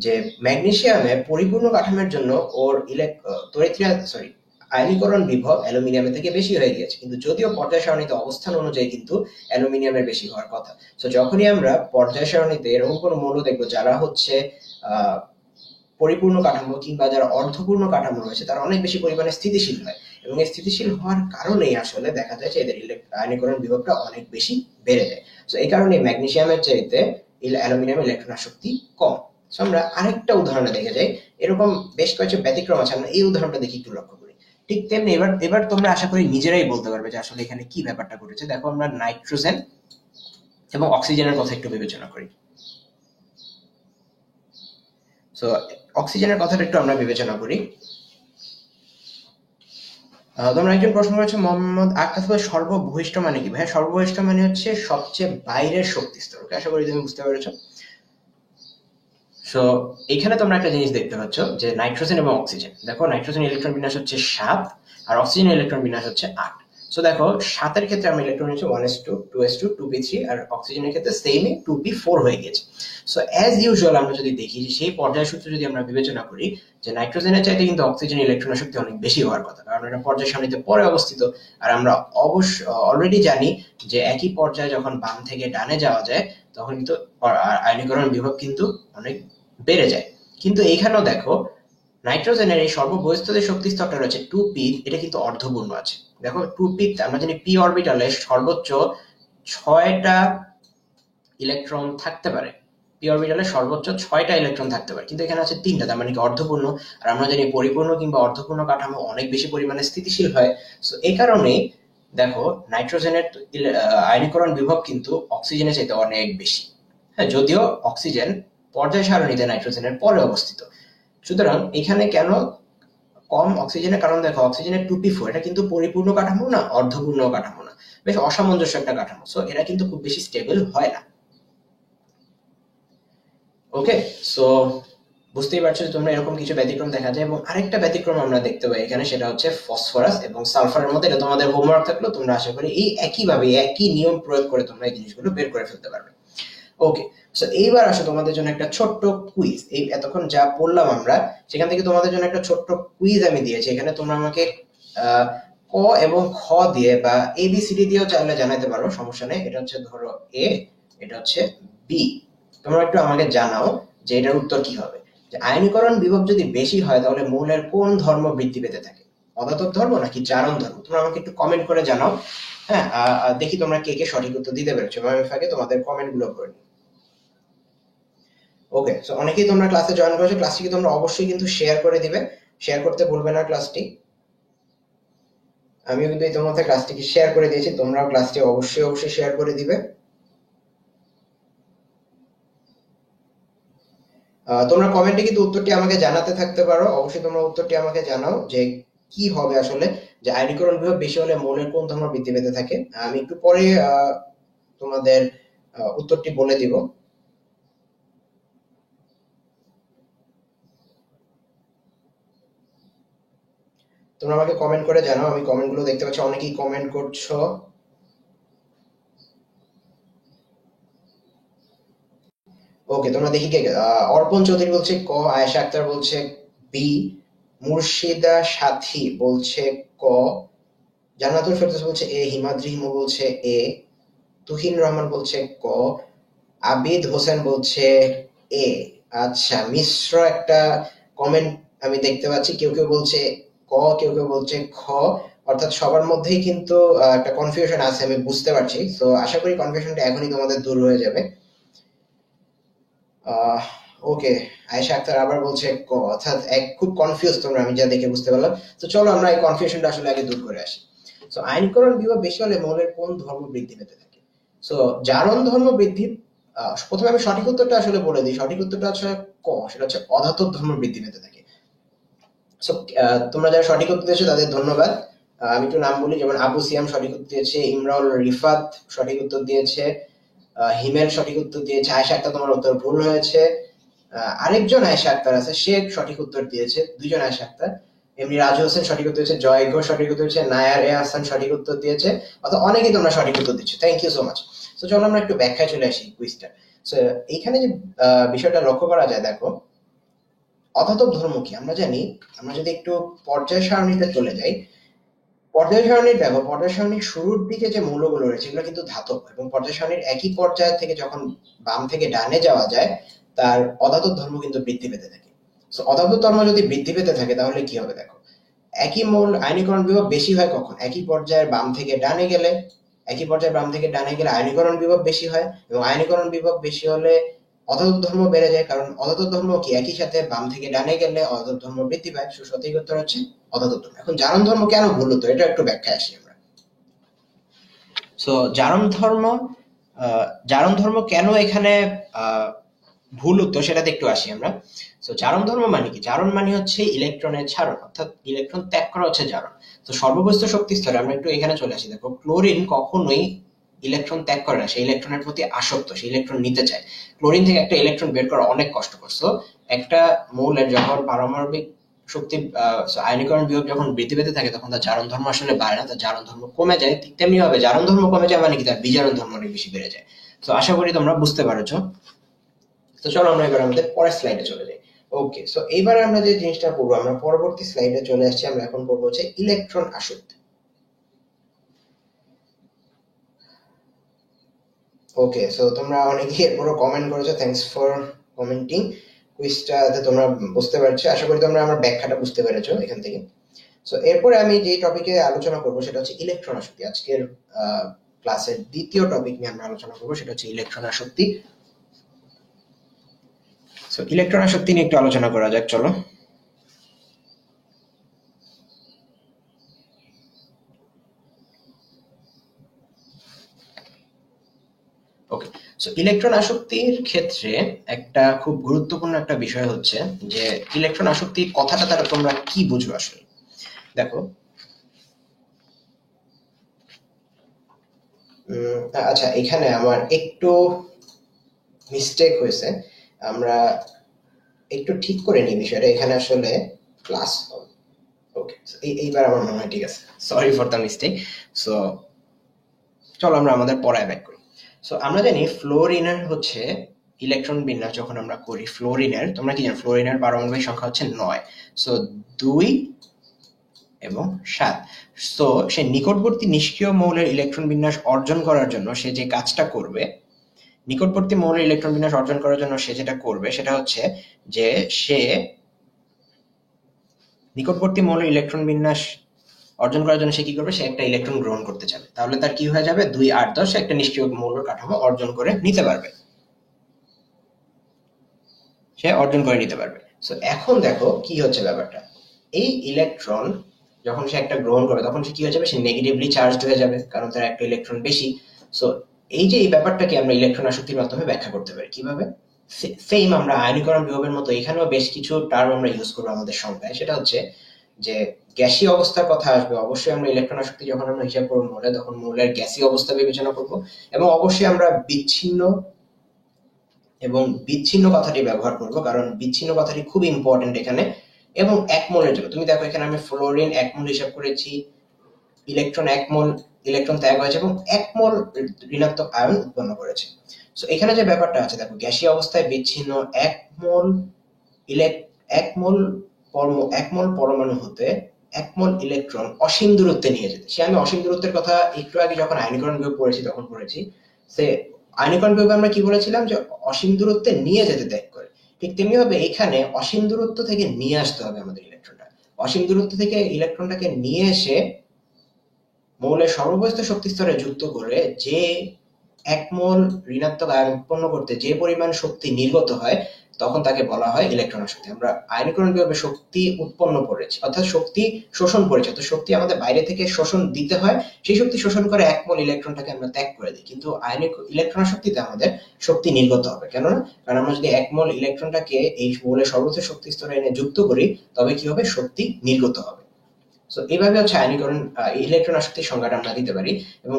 যে ম্যাগনেসিয়ামে পরিপূর্ণ কাঠামোর জন্য ওর আয়নীকরণ বিভব অ্যালুমিনিয়ামের থেকে বেশি হয়ে গিয়েছে, কিন্তু যদিও পর্যায় সারণীতে অবস্থান অনুযায়ী কিন্তু অ্যালুমিনিয়ামের বেশি হওয়ার কথা। তো যখনই আমরা পর্যায় সারণীতে এরকম কোনো মৌল দেখবো যারা হচ্ছে পরিপূর্ণ কাঠামো কিংবা যারা অর্ধপূর্ণ কাঠামো রয়েছে, তারা অনেক বেশি পরিমাণে স্থিতিশীল হয়, এবং এই স্থিতিশীল হওয়ার কারণেই আসলে দেখা যায় যে এদের আয়নীকরণ বিভবটা অনেক বেশি বেড়ে যায়। তো এই কারণে ম্যাগনেসিয়ামের চাইতে অ্যালুমিনিয়ামের ইলেকট্রন আসক্তি কম। সো আমরা আরেকটা উদাহরণে দেখে যাই, এরকম বেশ কয়েকটা ব্যতিক্রম আছে, আমরা এই উদাহরণটা দেখি একটু লক্ষ্য করি। ঠিক তেমনি এবার তোমরা আশা করি নিজেরাই বলতে পারবে যে আসলে এখানে কি ব্যাপারটা ঘটেছে। দেখো আমরা নাইট্রোজেন এবং অক্সিজেনের কথা একটু বিবেচনা করি। সো অক্সিজেনের কথাটা একটু আমরা বিবেচনা করি। তোমরা একজন প্রশ্ন করেছো মোহাম্মদ আকাশ ভাই, সর্ববহিষ্ঠ মানে কি? ভাই সর্ববহিষ্ঠ মানে হচ্ছে সবচেয়ে বাইরের শক্তি স্তর। আশা করি তুমি বুঝতে পেরেছো। সো এখানে তোমরা একটা জিনিস দেখতে পাচ্ছ যে নাইট্রোজেন এবং অক্সিজেন, দেখো নাইট্রোজেন ইলেকট্রন বিন্যাস হচ্ছে 7 আর অক্সিজেন ইলেকট্রন বিন্যাস হচ্ছে 8। সো দেখো 7 এর ক্ষেত্রে আমরা ইলেকট্রন হচ্ছে 1s2 2s2 2p3, আর অক্সিজেনের ক্ষেত্রে সেমই 2p4 হয়ে গেছে। সো অ্যাজ ইউজুয়াল আমরা যদি দেখি যে সেই পর্যায় সূত্র যদি আমরা বিবেচনা করি, যে নাইট্রোজেনের চাইতে কিন্তু অক্সিজেন ইলেকট্রন শক্তি অনেক বেশি হওয়ার কথা, কারণ এটা পর্যায় সারণীতে পরে অবস্থিত। আর আমরা অলরেডি জানি যে একই পর্যায়ে যখন বাম থেকে ডানে যাওয়া যায় তখন কিন্তু আয়নীকরণ বিভব কিন্তু অনেক বেড়ে যায়। কিন্তু এইখানেও দেখো নাইট্রোজেনের এই সর্ববহিস্থ যে শক্তি স্তরটা রয়েছে 2p, এটা কিন্তু অর্ধপূর্ণ আছে। দেখো 2p আমরা জানি p অরবিটালে সর্বোচ্চ 6টা ইলেকট্রন থাকতে পারে, p অরবিটালে সর্বোচ্চ 6টা ইলেকট্রন থাকতে পারে, কিন্তু এখানে আছে 3টা, তার মানে কি অর্ধপূর্ণ। আর আমরা জানি পরিপূর্ণ কিংবা অর্ধপূর্ণ কাঠামো অনেক বেশি পরিমাণে স্থিতিশীল হয়। সো এই কারণে দেখো নাইট্রোজেনের আয়নীকরণ বিভব কিন্তু অক্সিজেনের চাইতে অনেক বেশি। হ্যাঁ, যদিও অক্সিজেন পর্যায় সারণীতে নাইট্রোজেনের পরে অবস্থিত। সুতরাং এখানে কেন কম অক্সিজেনের? কারণ দেখো অক্সিজেনের 2p4, এটা কিন্তু পরিপূর্ণ কাঠামো না, অর্ধপূর্ণ কাঠামো না, বেশ অসামঞ্জস্য একটা কাঠামো। সো এরা কিন্তু খুব বেশি স্টেবল হয় না। ওকে, সো বুঝতেই পারছো যে তোমরা এরকম কিছু ব্যতিক্রম দেখা যায়। এবং আরেকটা ব্যতিক্রম আমরা দেখতে পাই এখানে, সেটা হচ্ছে ফসফরাস এবং সালফারের মধ্যে। এটা তোমাদের হোমওয়ার্ক থাকলো, তোমরা আশা করি এই একইভাবে একই নিয়ম প্রয়োগ করে তোমরা এই জিনিসগুলো বের করে ফেলতে পারবে। ওকে, সো এইবার আসো তোমাদের জন্য একটা ছোট্ট কুইজ। এই এতক্ষণ যা পড়লাম আমরা, সেখান থেকে তোমাদের জন্য একটা ছোট্ট কুইজ আমি দিয়েছি। এখানে তোমরা আমাকে ক এবং খ দিয়ে বা এবিসিডি দিয়েও চাইলে জানাতে পারো, সমস্যা নেই। এটা হচ্ছে ধরো এ, এটা হচ্ছে বি। তোমরা একটু আমাকে জানাও যে এটার উত্তর কি হবে। যে আয়নীকরণ বিভব যদি বেশি হয় তাহলে মৌলের কোন ধর্ম বৃদ্ধি পেতে থাকে? পদার্থক ধর্ম নাকি জারণ ধর্ম? তোমরা আমাকে একটু কমেন্ট করে জানাও। হ্যাঁ, দেখি তোমরা কে কে সঠিক উত্তর দিতে পেরেছো। আমি ফাঁকে তোমাদের কমেন্ট গুলো পড়ে নিই। ওকে, সো অনেকেই তোমরা ক্লাসে জয়েন করেছো। ক্লাসটি তোমরা অবশ্যই কিন্তু শেয়ার করে দিবে, শেয়ার করতে ভুলবে না ক্লাসটি। আমিও কিন্তু ইতিমধ্যে ক্লাসটিকে শেয়ার করে দিয়েছি, তোমরাও ক্লাসটি অবশ্যই অবশ্যই শেয়ার করে দিবে। তোমরা কমেন্টে কিন্তু উত্তরটি আমাকে জানাতে থাকতে পারো, অবশ্যই তোমরা উত্তরটি আমাকে জানাও যে কি হবে আসলে, যে আয়নীকরণ বিভব বেশি হলে মৌলের কোন ধর্ম বৃদ্ধি পেতে থাকে। আমি একটু পরে তোমাদের উত্তরটি বলে দিব। তোমরা আমাকে কমেন্ট করে জানাও, আমি কমেন্টগুলো দেখতে পাচ্ছি অনেকেই কমেন্ট করছো। ওকে, তোমরা দেখি কে অর্পণ চৌধুরী বলছে ক, আয়েশা আক্তার বলছে বি, মুর্শিদা সাথী বলছে ক, জান্নাতুল ফেরদৌস বলছে এ, হিমাদ্রি হিমু বলছে এ, তুহিন রহমান বলছে ক, আবিদ হোসেন বলছে এ। আচ্ছা, মিশ্র একটা কমেন্ট আমি দেখতে পাচ্ছি, কেউ কেউ বলছে ক, কেউ কেউ বলছে খ, অর্থাৎ সবার মধ্যেই কিন্তু একটা কনফিউশন আছে, আমি বুঝতে পারছি। তো আশা করি কনফিউশনটা এখনই তোমাদের দূর হয়ে যাবে। ওকে, আয়েশা আক্তার আবার বলছে ক, অর্থাৎ খুব কনফিউজ তোমরা, আমি যা দেখে বুঝতে পারলাম। তো চলো আমরা এই কনফিউশনটা আসলে আগে দূর করে আসি। সো আয়নীকরণ বিভব বেশি হলে মৌলের কোন ধর্ম বৃদ্ধি পেতে থাকে? সো জারণ ধর্ম বৃদ্ধি, প্রথমে আমি সঠিক উত্তরটা আসলে বলে দিই। সঠিক উত্তরটা হচ্ছে ক, সেটা হচ্ছে অধাতব ধর্ম বৃদ্ধি পেতে থাকে। সো তোমরা যারা সঠিক উত্তর দিয়েছো তাদের ধন্যবাদ। আমি একটু নাম বলি, যেমন আবু সিয়াম সঠিক উত্তর দিয়েছে, ইমরাউল রিফাত সঠিক উত্তর দিয়েছে, হিমেল সঠিক উত্তর দিয়েছে, আয়েশা আক্তার তোমার উত্তর ভুল হয়েছে, আরেকজন আয়েশা আক্তার আছে সে সঠিক উত্তর দিয়েছে, দুইজন আয়েশা আক্তার। এমনি রাজু হোসেন সঠিক উত্তর দিয়েছে, জয় ঘোষ সঠিক উত্তর দিয়েছে, নায়ার এ হাসান সঠিক উত্তর দিয়েছে, অর্থাৎ অনেকেই তোমরা সঠিক উত্তর দিচ্ছ, থ্যাংক ইউ সো মাচ। তো চলো আমরা একটু ব্যাখ্যায় চলে আসি কুইজটা। সো এইখানে যে বিষয়টা লক্ষ্য করা যায়, দেখো অধাতব ধর্ম কি আমরা জানি। আমরা যদি একটু পর্যায় সারণীতে চলে যাই, পর্যায় সারণীর দেখো, পর্যায় সারণীর শুরুর দিকে যে মৌলগুলো রয়েছে এগুলো কিন্তু ধাতব, এবং পর্যায় সারণীর একই পর্যায় থেকে যখন বাম থেকে ডানে যাওয়া যায় তার অধাতব ধর্ম কিন্তু বৃদ্ধি পেতে থাকে। সো অধাতব ধর্ম যদি বৃদ্ধি পেতে থাকে তাহলে কি হবে দেখো, একই মৌল আয়নীকরণ বিভব বেশি হয় কখন, একই পর্যায়ের বাম থেকে ডানে গেলে। একই পর্যায়ের বাম থেকে ডানে গেলে আয়নীকরণ বিভব বেশি হয়, এবং আয়নীকরণ বিভব বেশি হলে অধাতব ধর্ম বেড়ে যায়, কারণ অধাতব ধর্ম কি একই সাথে বাম থেকে ডানে গেলে অধাতব ধর্ম বৃদ্ধি পায়। সঠিক উত্তর হচ্ছে অধাতব ধর্ম। এখন জারণ ধর্ম কেন ভুল হতো, এটা একটু ব্যাখ্যা আসি আমরা। সো জারণ ধর্ম, জারণ ধর্ম কেন এখানে ভুল উত্তর সেটাতে একটু আসি আমরা। তো জারণ ধর্ম মানে কি, জারণ মানে হচ্ছে ইলেকট্রনের ছাড়ন, অর্থাৎ ইলেকট্রন ত্যাগ করা হচ্ছে জারণ। তো সর্বব্যস্ত শক্তি স্তরে আমরা একটু এখানে চলে আসি, দেখো ক্লোরিন কখনোই ইলেকট্রন ত্যাগ করে না, সেই ইলেকট্রনের প্রতি আসক্ত, সেই ইলেকট্রন নিতে চায়। ক্লোরিন থেকে একটা ইলেকট্রন বের করা অনেক কষ্টকর। সো একটা মৌলের যখন পারমাণবিক শক্তি আয়নীকরণ বিভব যখন বৃদ্ধি পেতে থাকে তখন তার জারণ ধর্ম আসলে বাড়ে না, তার জারণ ধর্ম কমে যায়। ঠিক তেমনি ভাবে জারণ ধর্ম কমে যায় মানে কি, তার বিজারণ ধর্ম অনেক বেশি বেড়ে যায়। তো আশা করি তোমরা বুঝতে পারছো। তো চলো আমরা এবার আমাদের পরের স্লাইডে চলে যাই। ওকে, সো এইবার আমরা যে জিনিসটা পড়বো, আমরা পরবর্তী স্লাইডে চলে আসছি, আমরা এখন পড়বো হচ্ছে ইলেকট্রন আসক্তি। ওকে, সো তোমরা অনেকেই এরপরও কমেন্ট করেছো, থ্যাঙ্কস ফর কমেন্টিং। কুইজটাতে তোমরা বুঝতে পারছো, আশা করি তোমরা আমার ব্যাখ্যাটা বুঝতে পেরেছো এখান থেকে। সো এরপরে আমি যে টপিকে আলোচনা করবো সেটা হচ্ছে ইলেকট্রন আসক্তি। আজকের ক্লাসের দ্বিতীয় টপিক নিয়ে আমরা আলোচনা করবো, সেটা হচ্ছে ইলেকট্রন আসক্তি। সো ইলেকট্রন আসক্তি নিয়ে একটু আলোচনা করা যাক, চলো। ওকে, সো ইলেকট্রন আসক্তির ক্ষেত্রে একটা খুব গুরুত্বপূর্ণ একটা বিষয় হচ্ছে যে ইলেকট্রন আসক্তি কথাটা দ্বারা তোমরা কি বুঝো আসলে। দেখো, আচ্ছা এখানে আমার একটু মিস্টেক হয়েছে, আমরা একটু ঠিক করে নিই বিষয়টা। এখানে আসলে ক্লাস হবে। ওকে, এইবার আমার মনে হয় ঠিক আছে, sorry for the mistake. So চলো আমরা আমাদের পড়ায় ব্যাক করি। সো আমরা জানি ফ্লোরিনের হচ্ছে ইলেকট্রন বিন্যাস যখন আমরা করি ফ্লোরিনের, তোমরা কি জানো ফ্লোরিনের পারমাণবিক সংখ্যা হচ্ছে 9। সো 2 এবং 7। সো সে নিকটবর্তী নিষ্ক্রিয় মৌলের ইলেকট্রন বিন্যাস অর্জন করার জন্য সে যে কাজটা করবে, নিকটবর্তী মৌলের ইলেকট্রন বিন্যাস অর্জন করার জন্য সে যেটা করবে সেটা হচ্ছে যে সে নিকটবর্তী মৌলের ইলেকট্রন বিন্যাস অর্জন করার জন্য সে কি করবে, সে একটা ইলেকট্রন গ্রহণ করতে যাবে। তাহলে তার কি হয়ে যাবে, 2 8 10 একটা নিষ্ক্রিয় মৌলের কাঠামো অর্জন করে নিতে পারবে, সে অর্জন করে নিতে পারবে। সো এখন দেখো কি হচ্ছে ব্যাপারটা, এই ইলেকট্রন যখন সে একটা গ্রহণ করবে তখন সে কি হয়ে যাবে, সে নেগেটিভলি চার্জড হয়ে যাবে, কারণ তার একটা ইলেকট্রন বেশি। সো এই যে এই ব্যাপারটাকে আমরা ইলেকট্রন আসক্তির মাধ্যমে ব্যাখ্যা করতে পারি কিভাবে, সেম আমরা আয়নীকরণ বিভবের মতো এখানেও বেশ কিছু টার্ম আমরা ইউজ করবো আমাদের সংজ্ঞায়। সেটা হচ্ছে যে গ্যাসীয় অবস্থার কথা আসবে, অবশ্যই আমরা ইলেকট্রন আসক্তি যখন আমরা হিসাব করবো মৌলে, তখন মৌলের গ্যাসীয় অবস্থা বিবেচনা করব, এবং অবশ্যই আমরা বিচ্ছিন্ন এবং বিচ্ছিন্ন কথাটি ব্যবহার করব, কারণ বিচ্ছিন্ন কথাটি খুব ইম্পর্টেন্ট এখানে। এবং এক মোলের জন্য তুমি দেখো এখানে আমি ফ্লোরিন 1 মোল হিসাব করেছি, ইলেকট্রন 1 মোল ইলেকট্রন ত্যাগ হয়েছে এবং 1 মোল ঋণাত্মক আয়ন উৎপন্ন করেছে। সো এখানে যে ব্যাপারটা আছে দেখো, গ্যাসীয় অবস্থায় বিচ্ছিন্ন 1 মোল 1 মোল পরমাণু হতে 1 মোল ইলেকট্রন অসীম দূরত্বে নিয়ে যেতে। সে আমি অসীম দূরত্বের কথা একটু আগে যখন আয়নীকরণ বিভব পড়েছি তখন পড়েছি। সে আয়নীকরণ বিভবে আমরা কি বলেছিলাম, যে অসীম দূরত্বে নিয়ে যেতে ত্যাগ করে। ঠিক তেমনি ভাবে এখানে অসীম দূরত্ব থেকে নিয়ে আসতে হবে আমাদের ইলেকট্রনটা। অসীম দূরত্ব থেকে ইলেকট্রনটাকে নিয়ে এসে মৌলের সর্ববস্থ শক্তি স্তরে যুক্ত করে যে 1 মোল ঋণাত্মক আয়ন উৎপন্ন করতে যে পরিমাণ শক্তি নির্গত হয়, তখন তাকে বলা হয় ইলেকট্রন আসক্তি। আমরা আয়নীকরণ বিভবে শক্তি উৎপন্ন করেছি, অর্থাৎ শক্তি শোষণ করেছি, তো শক্তি আমাদের বাইরে থেকে শোষণ দিতে হয়, সেই শক্তি শোষণ করে 1 মোল ইলেকট্রনটাকে আমরা ত্যাগ করে দিই। কিন্তু আয়নিক ইলেকট্রন আসক্তিতে আমাদের শক্তি নির্গত হবে, কেননা কারণ আমরা যদি 1 মোল ইলেকট্রনটাকে এই মৌলের সর্বোচ্চ শক্তি স্তরে এনে যুক্ত করি, তবে কি হবে, শক্তি নির্গত হবে। সো এইভাবে হচ্ছে আয়নীকরণ ইলেকট্রন আসক্তির সংজ্ঞাটা আমরা দিতে পারি, এবং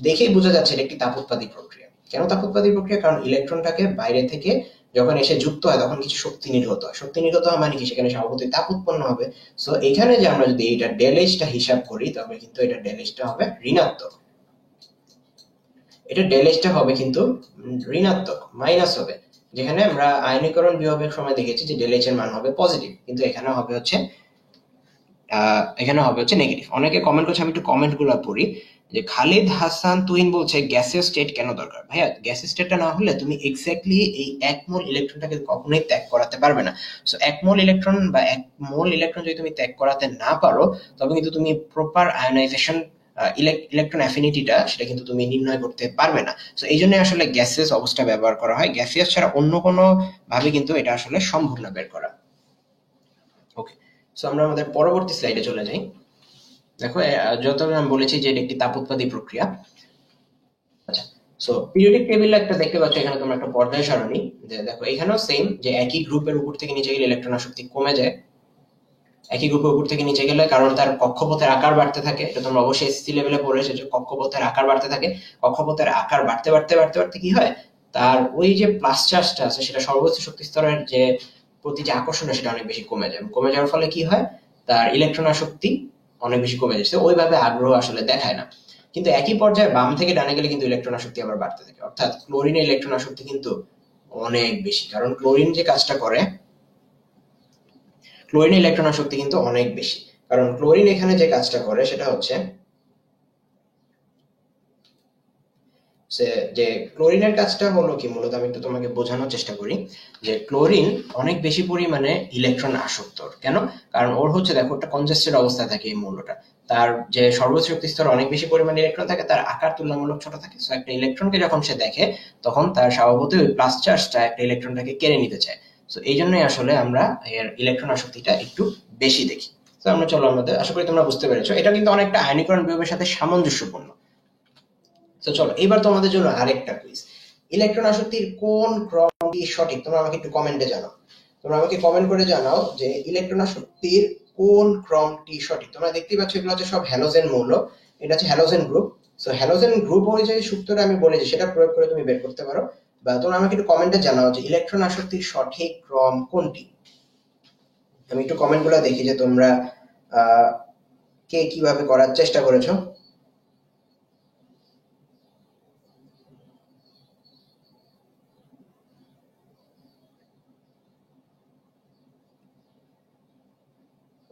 দেখেই বোঝা যাচ্ছে এটা একটি তাপোৎপাদী প্রক্রিয়া। কেন তাপোৎপাদী প্রক্রিয়া, কারণ ইলেকট্রনটাকে বাইরে থেকে যখন এসে যুক্ত হয় তখন কিছু শক্তি নির্গত হয়, শক্তি নির্গত হয় মানে কি, সেখানে স্বভাবতই তাপ উৎপন্ন হবে। সো এখানে যে আমরা যদি এটা ডেল এইচটা হিসাব করি, তবে কিন্তু এটা ডেল এইচটা হবে ঋণাত্মক, এটা ডেল এইচটা হবে কিন্তু ঋণাত্মক, মাইনাস হবে। যেখানে আমরা আয়নীকরণ বিভবের সময় দেখেছি যে ডেল এইচ এর মান হবে পজিটিভ, কিন্তু এখানে হবে হচ্ছে নেগেটিভ। অনেকে কমেন্ট করছে, আমি একটু কমেন্ট গুলো পড়ি। যে খালিদ হাসান তুহিন বলছে গ্যাসীয় স্টেট কেন দরকার। ভাইয়া, গ্যাসীয় স্টেটটা না হলে তুমি এক্স্যাক্টলি এই 1 মোল ইলেকট্রনটাকে কখনোই ত্যাগ করাতে পারবে না। সো 1 মোল ইলেকট্রন বা 1 মোল ইলেকট্রন যদি তুমি ত্যাগ করাতে না পারো, তবে কিন্তু তুমি প্রপার আয়োনাইজেশন ইলেকট্রন অ্যাফিনিটিটা সেটা কিন্তু তুমি নির্ণয় করতে পারবে না। সো এই জন্য আসলে গ্যাসিয়াস অবস্থা ব্যবহার করা হয়, গ্যাসিয়াস ছাড়া অন্য কোনো ভাবে কিন্তু এটা আসলে সম্ভব না বের করা। ওকে, সো আমরা আমাদের পরবর্তী স্লাইডে চলে যাই। দেখো যত আমি বলেছি যে এটা একটি তাপোৎপাদী প্রক্রিয়া। আচ্ছা, সো পিরিয়ডিক টেবিলে একটা দেখতে পাচ্ছ এখানে তোমরা একটা পর্যায় সারণী, যে দেখো এখানেও সেম, যে একই গ্রুপের উপর থেকে নিচে গেলে ইলেকট্রন আসক্তি কমে যায়। একই গ্রুপের উপর থেকে নিচে গেলে, কারণ তার কক্ষপথের আকার বাড়তে থাকে, এটা তোমরা অবশ্যই এসএসসি লেভেলে পড়েছো যে কক্ষপথের আকার বাড়তে থাকে। কক্ষপথের আকার বাড়তে বাড়তে বাড়তে বাড়তে কি হয়, তার ওই যে প্লাস চার্জটা আছে সেটা সর্বোচ্চ শক্তি স্তরের যে প্রতি যে আকর্ষণ সেটা অনেক বেশি কমে যায়। কমে যাওয়ার ফলে কি হয়, তার ইলেকট্রন আসক্তি অনেক বেশি কমে যাচ্ছে, ওইভাবে আগ্রহ আসলে দেখায় না। কিন্তু একই পর্যায়ে বাম থেকে ডানে গেলে কিন্তু ইলেকট্রন আসক্তি আবার বাড়তে থাকে, অর্থাৎ ক্লোরিনের ইলেকট্রন আসক্তি কিন্তু অনেক বেশি, কারণ ক্লোরিন যে কাজটা করে, ক্লোরিন ইলেকট্রন আসক্তি কিন্তু অনেক বেশি, কারণ ক্লোরিন এখানে যে কাজটা করে সেটা হচ্ছে যে ক্লোরিনের কাজটা হলো কি, মূলত আমি একটু তোমাকে বোঝানোর চেষ্টা করি যে ক্লোরিন অনেক বেশি পরিমাণে ইলেকট্রন আসক্ত। কেন, কারণ ওর হচ্ছে দেখো একটা কনজেস্টেড অবস্থায় থাকে এই মৌলটা, তার যে সর্বোচ্চ শক্তি স্তর অনেক বেশি পরিমাণে ইলেকট্রন থাকে, তার আকার তুলনামূলক ছোট থাকে। সো একটা ইলেকট্রনকে যখন সে দেখে তখন তার স্বভাবতই ওই প্লাস চার্জটা একটা ইলেকট্রনটাকে কেড়ে নিতে চায়। সো এই জন্যই আসলে আমরা এর ইলেকট্রন আসক্তিটা একটু বেশি দেখি। তো আমরা চলো আমাদের, আশা করি তোমরা বুঝতে পেরেছো, এটা কিন্তু অনেকটা আয়নীকরণ বিভবের সাথে সামঞ্জস্যপূর্ণ। তো চলো এবার তোমাদের জন্য আরেকটা কুইজ, ইলেকট্রন আসক্তির কোন ক্রমটি সঠিক, তোমরা আমাকে একটু কমেন্টে জানাও। তোমরা আমাকে কমেন্ট করে জানাও যে ইলেকট্রন আসক্তির কোন ক্রমটি সঠিক। তোমরা দেখতেই পাচ্ছ এগুলো হচ্ছে সব হ্যালোজেন মৌল, এটা হচ্ছে halogen group. So halogen group অনুযায়ী সূত্রটা আমি বলেছি সেটা প্রয়োগ করে তুমি বের করতে পারো, বা তোমরা আমাকে একটু কমেন্টে জানাও যে ইলেকট্রন আসক্তির সঠিক ক্রম কোনটি। আমি একটু কমেন্টগুলো দেখি যে তোমরা কে কিভাবে করার চেষ্টা করেছো।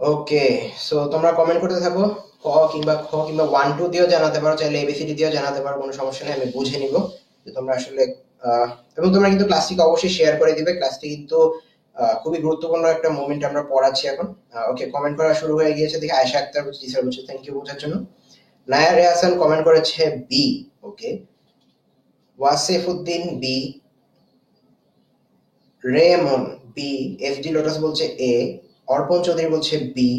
ওকে, সো তোমরা কমেন্ট করতে থাকো, ক কিংবা খ কিংবা 1 2 দিয়েও জানাতে পারো, চাইলে এবিসিডি দিয়েও জানাতে পারো, কোনো সমস্যা নেই, আমি বুঝে নিব যে তোমরা আসলে এবং তোমরা কিন্তু ক্লাসটিকে অবশ্যই শেয়ার করে দিবে। ক্লাসটি কিন্তু খুবই গুরুত্বপূর্ণ একটা মোমেন্ট আমরা পড়াচ্ছি এখন। ওকে, কমেন্ট করা শুরু হয়ে গিয়েছে, দেখি আয়েশা আক্তার বলছে, জি স্যার বলছে, থ্যাংক ইউ বোঝার জন্য। নায়ার হাসান কমেন্ট করেছে B. Okay, Wasifuddin B, Remon B, FD Lotus বলছে এ, অর্পণ চৌধুরী বলছে বি,